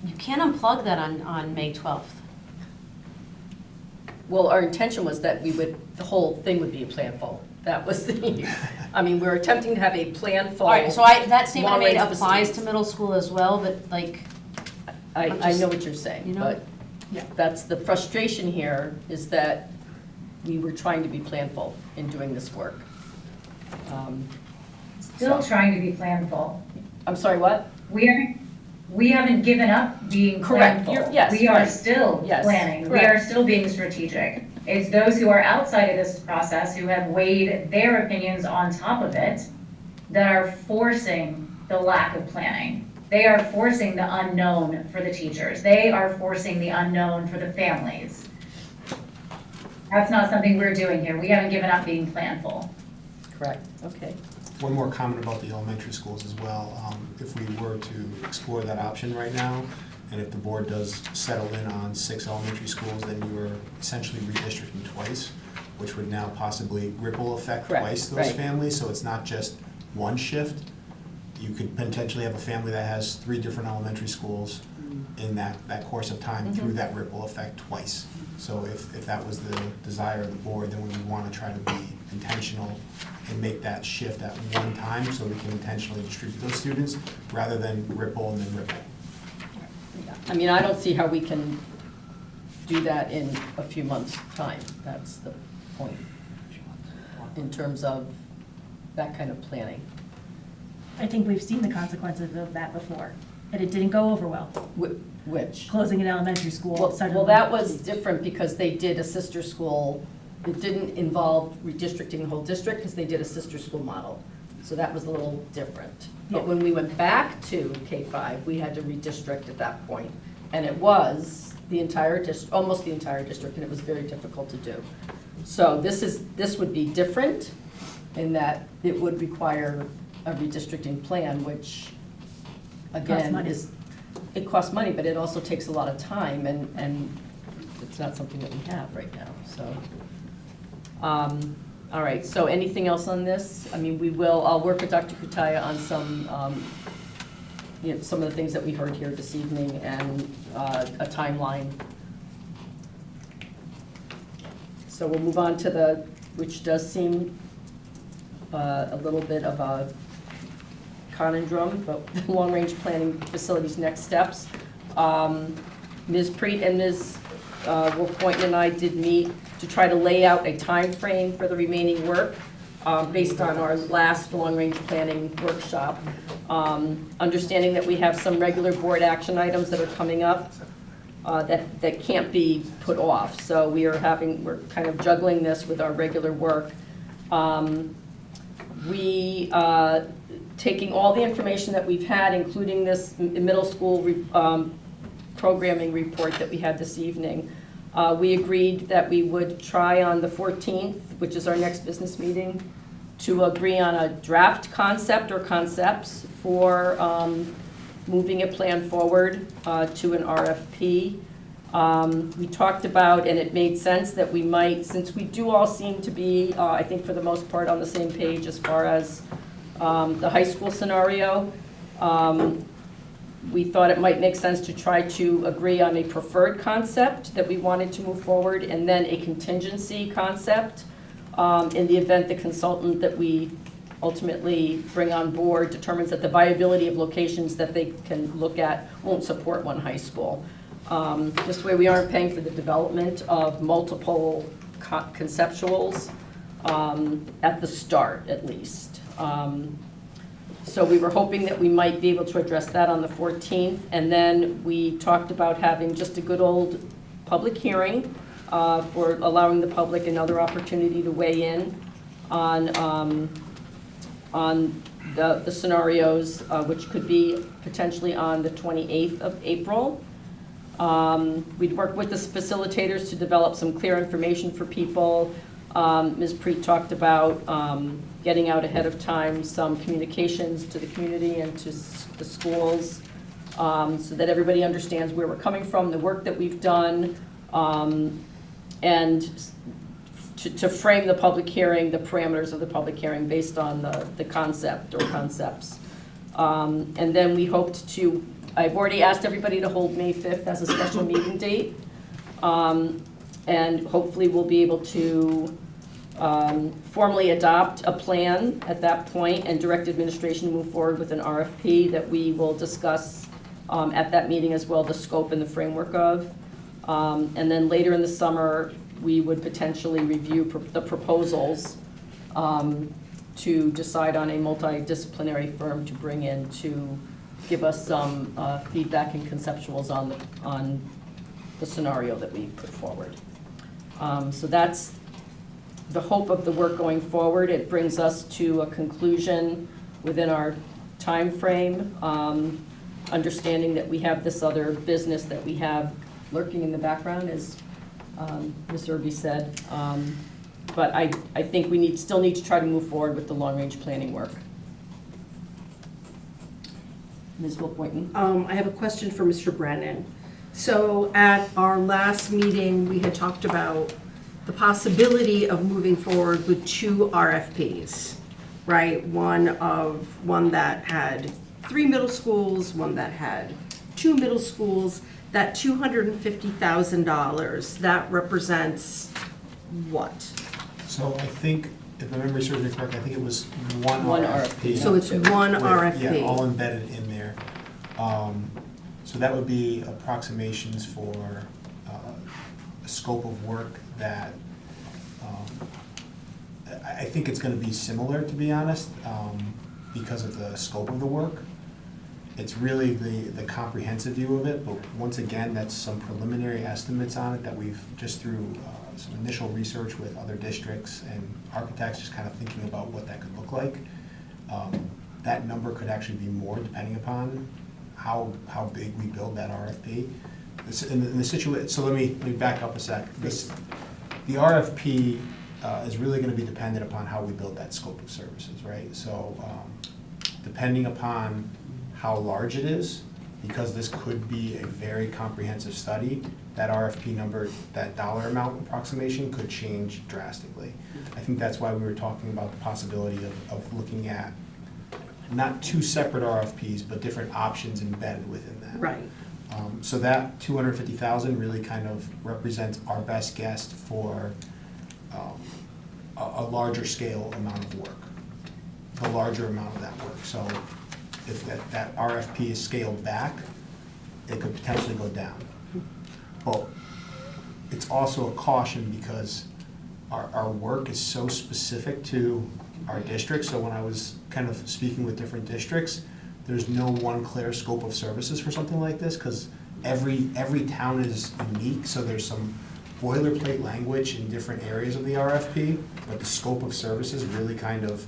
you can't unplug that on May 12th. Well, our intention was that the whole thing would be a planful. That was we were attempting to have a planful. All right, so that statement I made long-range applies to facilities. middle school as well, but like, I know what you're saying, but Yeah. that's the frustration here, is that we were trying to be planful in doing this work. Still trying to be planful. I'm sorry, what? We haven't given up being Correct. planful. Yes, We are right. still Yes, planning. We correct. are still being strategic. It's those who are outside of this process, who have weighed their opinions on top of it, that are forcing the lack of planning. They are forcing the unknown for the teachers. They are forcing the unknown for the families. That's not something we're doing here. We haven't given up being planful. Correct, okay. One more comment about the elementary schools as well. If we were to explore that option right now, and if the board does settle in on 6 elementary schools, then you are essentially redistricting twice, which would now possibly ripple effect Correct, twice those right. families, so it's not just one shift. You could potentially have a family that has 3 different elementary schools in that course of time through that ripple effect twice. So if that was the desire of the board, then we would want to try to be intentional and make that shift at one time so we can intentionally distribute those students rather than ripple and then ripple. I don't see how we can do that in a few months' time. That's the point, in terms of that kind of planning. I think we've seen the consequences of that before, and it didn't go over well, Which? closing an elementary school Well, suddenly. that was different because they did a sister school. It didn't involve redistricting the whole district because they did a sister school model. So that was a little different. But Yeah. when we went back to K-5, we had to redistrict at that point. And it was the entire district, almost the entire district, and it was very difficult to do. So this would be different in that it would require a redistricting plan, which again money. it costs money, but it also takes a lot of time, and it's not something that we have right now, so. All right, so anything else on this? I'll work with Dr. Kutaya on some, some of the things that we heard here this evening and a timeline. So we'll move on to which does seem a little bit of a conundrum, but long-range planning facilities next steps. Ms. Preet and Ms. Wolf Boynton and I did meet to try to lay out a time frame for the remaining work based on our last long-range planning workshop. Understanding that we have some regular board action items that are coming up that can't be put off. So we're kind of juggling this with our regular work. Taking all the information that we've had, including this middle school programming report that we had this evening, we agreed that we would try on the 14th, which is our next business meeting, to agree on a draft concept or concepts for moving a plan forward to an RFP. We talked about, and it made sense that we might, since we do all seem to be, I think for the most part, on the same page as far as the high school scenario, we thought it might make sense to try to agree on a preferred concept that we wanted to move forward, and then a contingency concept in the event the consultant that we ultimately bring on board determines that the viability of locations that they can look at won't support one high school. This way we aren't paying for the development of multiple conceptuals at the start, at least. So we were hoping that we might be able to address that on the 14th, and then we talked about having just a good old public hearing for allowing the public another opportunity to weigh in on the scenarios, which could be potentially on the 28th of April. We'd work with the facilitators to develop some clear information for people. Ms. Preet talked about getting out ahead of time some communications to the community and to the schools, so that everybody understands where we're coming from, the work that we've done, and to frame the public hearing, the parameters of the public hearing based on the concept or concepts. And then we hoped to, I've already asked everybody to hold May 5th as a special meeting date. And hopefully we'll be able to formally adopt a plan at that point and direct administration to move forward with an RFP that we will discuss at that meeting as well, the scope and the framework of. And then later in the summer, we would potentially review the proposals to decide on a multidisciplinary firm to bring in to give us some feedback and conceptuals on the scenario that we put forward. So that's the hope of the work going forward. It brings us to a conclusion within our time frame, understanding that we have this other business that we have lurking in the background, as Ms. Irby said. But I think we still need to try to move forward with the long-range planning work. Ms. Wilk-Boynton? I have a question for Mr. Brennan. So at our last meeting, we had talked about the possibility of moving forward with 2 RFPs, right? One that had 3 middle schools, one that had 2 middle schools. That $250,000, that represents what? So I think, if my memory serves me correct, I think it was one One RFP. So it's one with- RFP. Yeah, all embedded in there. So that would be approximations for a scope of work that, I think it's gonna be similar, to be honest, because of the scope of the work. It's really the comprehensive view of it, but once again, that's some preliminary estimates on it that we've, just through some initial research with other districts and architects, just kind of thinking about what that could look like. That number could actually be more depending upon how big we build that RFP. In the situation, so let me back up a sec. The RFP is really gonna be dependent upon how we build that scope of services, right? So depending upon how large it is, because this could be a very comprehensive study, that RFP number, that dollar amount approximation could change drastically. I think that's why we were talking about the possibility of looking at not 2 separate RFPs, but different options embedded within that. Right. So that 250,000 really kind of represents our best guess for a larger scale amount of work, the larger amount of that work. So if that RFP is scaled back, it could potentially go down. But it's also a caution because our work is so specific to our district. So when I was kind of speaking with different districts, there's no one clear scope of services for something like this because every town is unique. So there's some boilerplate language in different areas of the RFP, but the scope of services really kind of,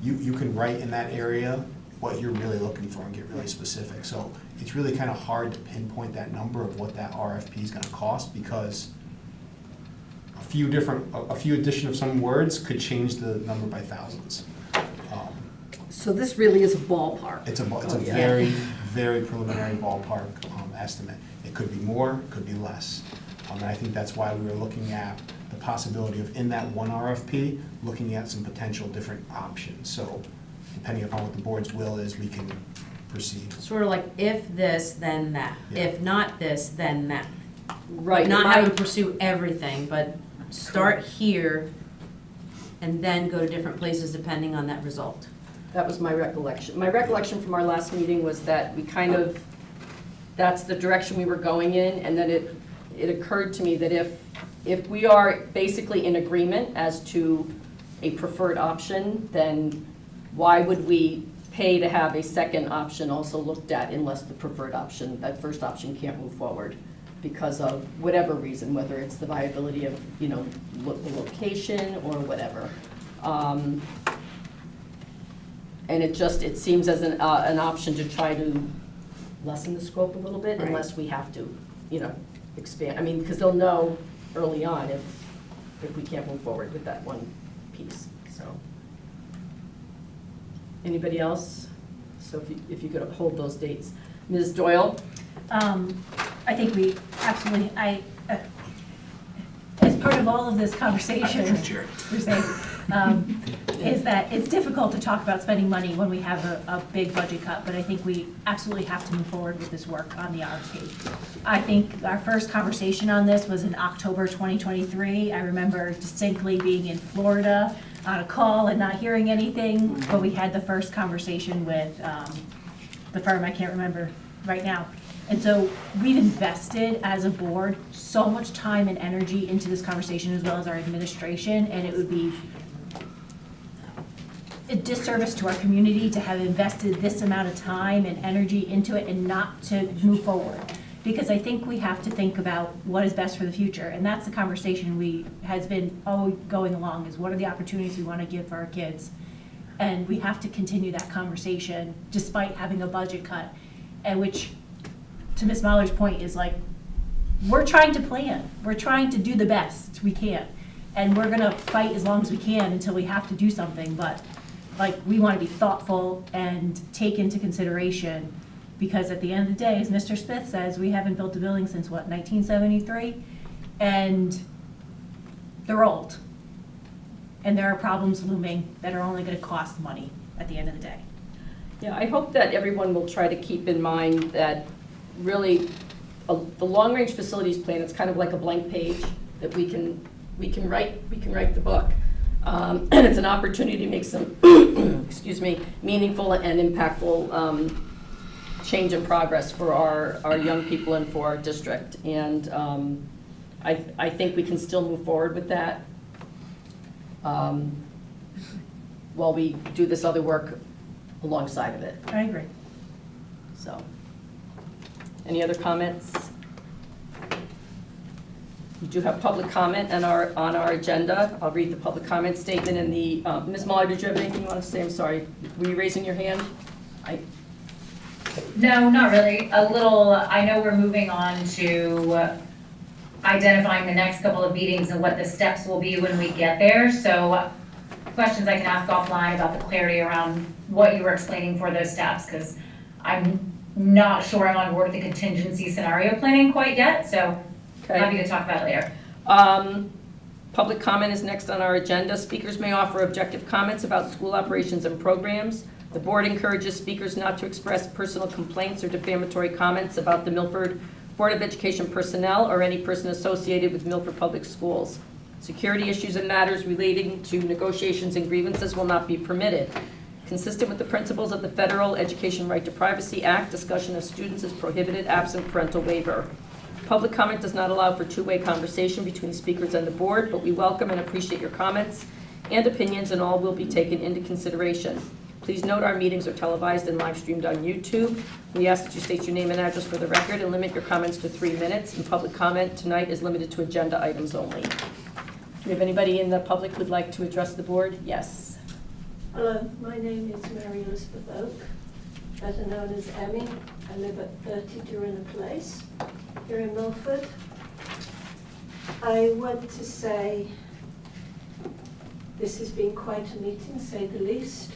you can write in that area what you're really looking for and get really specific. So it's really kind of hard to pinpoint that number of what that RFP is gonna cost because a few addition of some words could change the number by thousands. So this really is a ballpark. It's a very, very preliminary ballpark estimate. It could be more, it could be less. And I think that's why we were looking at the possibility of, in that one RFP, looking at some potential different options. So depending upon what the board's will is, we can proceed. Sort of like if this, then that. Yeah. If not this, then that. Right. Not my- having to pursue everything, but start here and then go to different places depending on that result. That was my recollection. My recollection from our last meeting was that we kind of, that's the direction we were going in, and then it occurred to me that if we are basically in agreement as to a preferred option, then why would we pay to have a second option also looked at unless the preferred option, that first option can't move forward because of whatever reason, whether it's the viability of, the location or whatever. And it seems as an option to try to lessen the scope a little bit Right. unless we have to, expand. I mean, because they'll know early on if we can't move forward with that one piece, so. Anybody else? So if you could hold those dates. Ms. Doyle? I think we absolutely, as part of all of this conversation, we're saying, is that it's difficult to talk about spending money when we have a big budget cut, but I think we absolutely have to move forward with this work on the RFP. I think our first conversation on this was in October 2023. I remember distinctly being in Florida on a call and not hearing anything, but we had the first conversation with the firm, I can't remember right now. And so we've invested as a board so much time and energy into this conversation as well as our administration, and it would be a disservice to our community to have invested this amount of time and energy into it and not to move forward. Because I think we have to think about what is best for the future, and that's the conversation has been going along, is what are the opportunities we want to give for our kids? And we have to continue that conversation despite having a budget cut, and which, to Ms. Mahler's point, is like, we're trying to plan. We're trying to do the best we can. And we're gonna fight as long as we can until we have to do something, but we wanna be thoughtful and take into consideration, because at the end of the day, as Mr. Smith says, we haven't built a building since, 1973? And they're old. And there are problems looming that are only gonna cost money at the end of the day. Yeah, I hope that everyone will try to keep in mind that really, the long-range facilities plan, it's kind of like a blank page that we can write the book. And it's an opportunity to make some, meaningful and impactful change and progress for our young people and for our district. And I think we can still move forward with that while we do this other work alongside of it. I agree. So, any other comments? We do have public comment on our agenda. I'll read the public comment statement in the, Ms. Mahler, did you have anything you want to say? I'm sorry. Were you raising your hand? No, not really. I know we're moving on to identifying the next couple of meetings and what the steps will be when we get there. So questions I can ask offline about the clarity around what you were explaining for those steps, because I'm not sure I'm on board with the contingency scenario planning quite yet, so happy to talk about it later. Public comment is next on our agenda. Speakers may offer objective comments about school operations and programs. The board encourages speakers not to express personal complaints or defamatory comments about the Milford Board of Education personnel or any person associated with Milford Public Schools. Security issues and matters relating to negotiations and grievances will not be permitted. Consistent with the principles of the Federal Education Right to Privacy Act, discussion of students is prohibited absent parental waiver. Public comment does not allow for two-way conversation between speakers and the board, but we welcome and appreciate your comments and opinions, and all will be taken into consideration. Please note our meetings are televised and live streamed on YouTube. We ask that you state your name and address for the record and limit your comments to 3 minutes. And public comment tonight is limited to agenda items only. Do we have anybody in the public who'd like to address the board? Yes. Hello, my name is Mary Elizabeth Oak, better known as Emmy. I live at 30 Durina Place here in Milford. I want to say this has been quite a meeting, to say the least.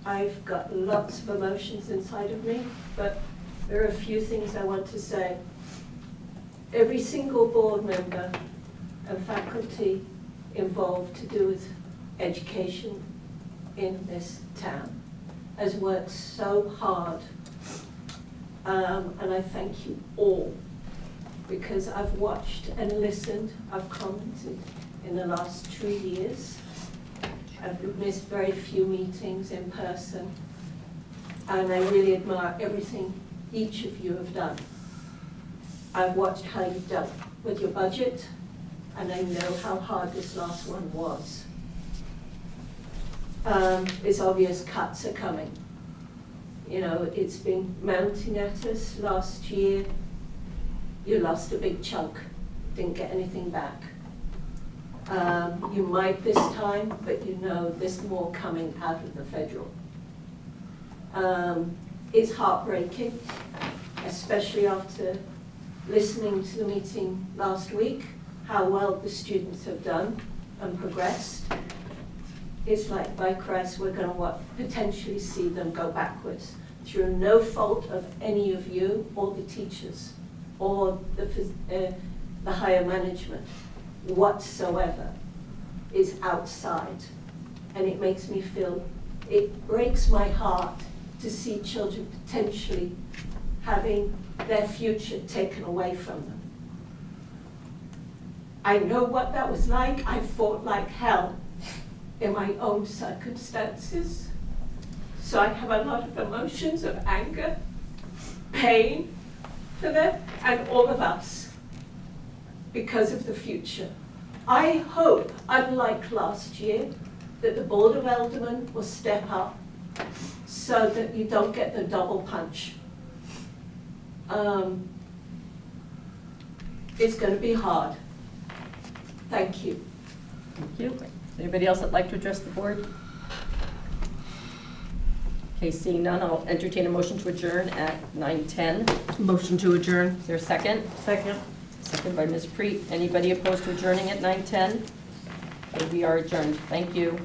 I've got lots of emotions inside of me, but there are a few things I want to say. Every single board member and faculty involved to do with education in this town has worked so hard, and I thank you all, because I've watched and listened, I've commented in the last 2 years. I've missed very few meetings in person, and I really admire everything each of you have done. I've watched how you've dealt with your budget, and I know how hard this last one was. It's obvious cuts are coming. You know, it's been mounting at us last year. You lost a big chunk, didn't get anything back. You might this time, but you know there's more coming out of the federal. It's heartbreaking, especially after listening to the meeting last week, how well the students have done and progressed. It's like, by Christ, we're going to potentially see them go backwards through no fault of any of you or the teachers or the higher management whatsoever. Is outside. And it makes me feel, it breaks my heart to see children potentially having their future taken away from them. I know what that was like. I fought like hell in my own circumstances. So I have a lot of emotions of anger, pain for them and all of us because of the future. I hope, unlike last year, that the Board of Aldermen will step up so that you don't get the double punch. It's going to be hard. Thank you. Thank you. Anybody else that'd like to address the board? Okay, seeing none, I'll entertain a motion to adjourn at 9:10. Motion to adjourn. Is there a second? Second. Second by Ms. Preet. Anybody opposed to adjourning at 9:10? Okay, we are adjourned. Thank you.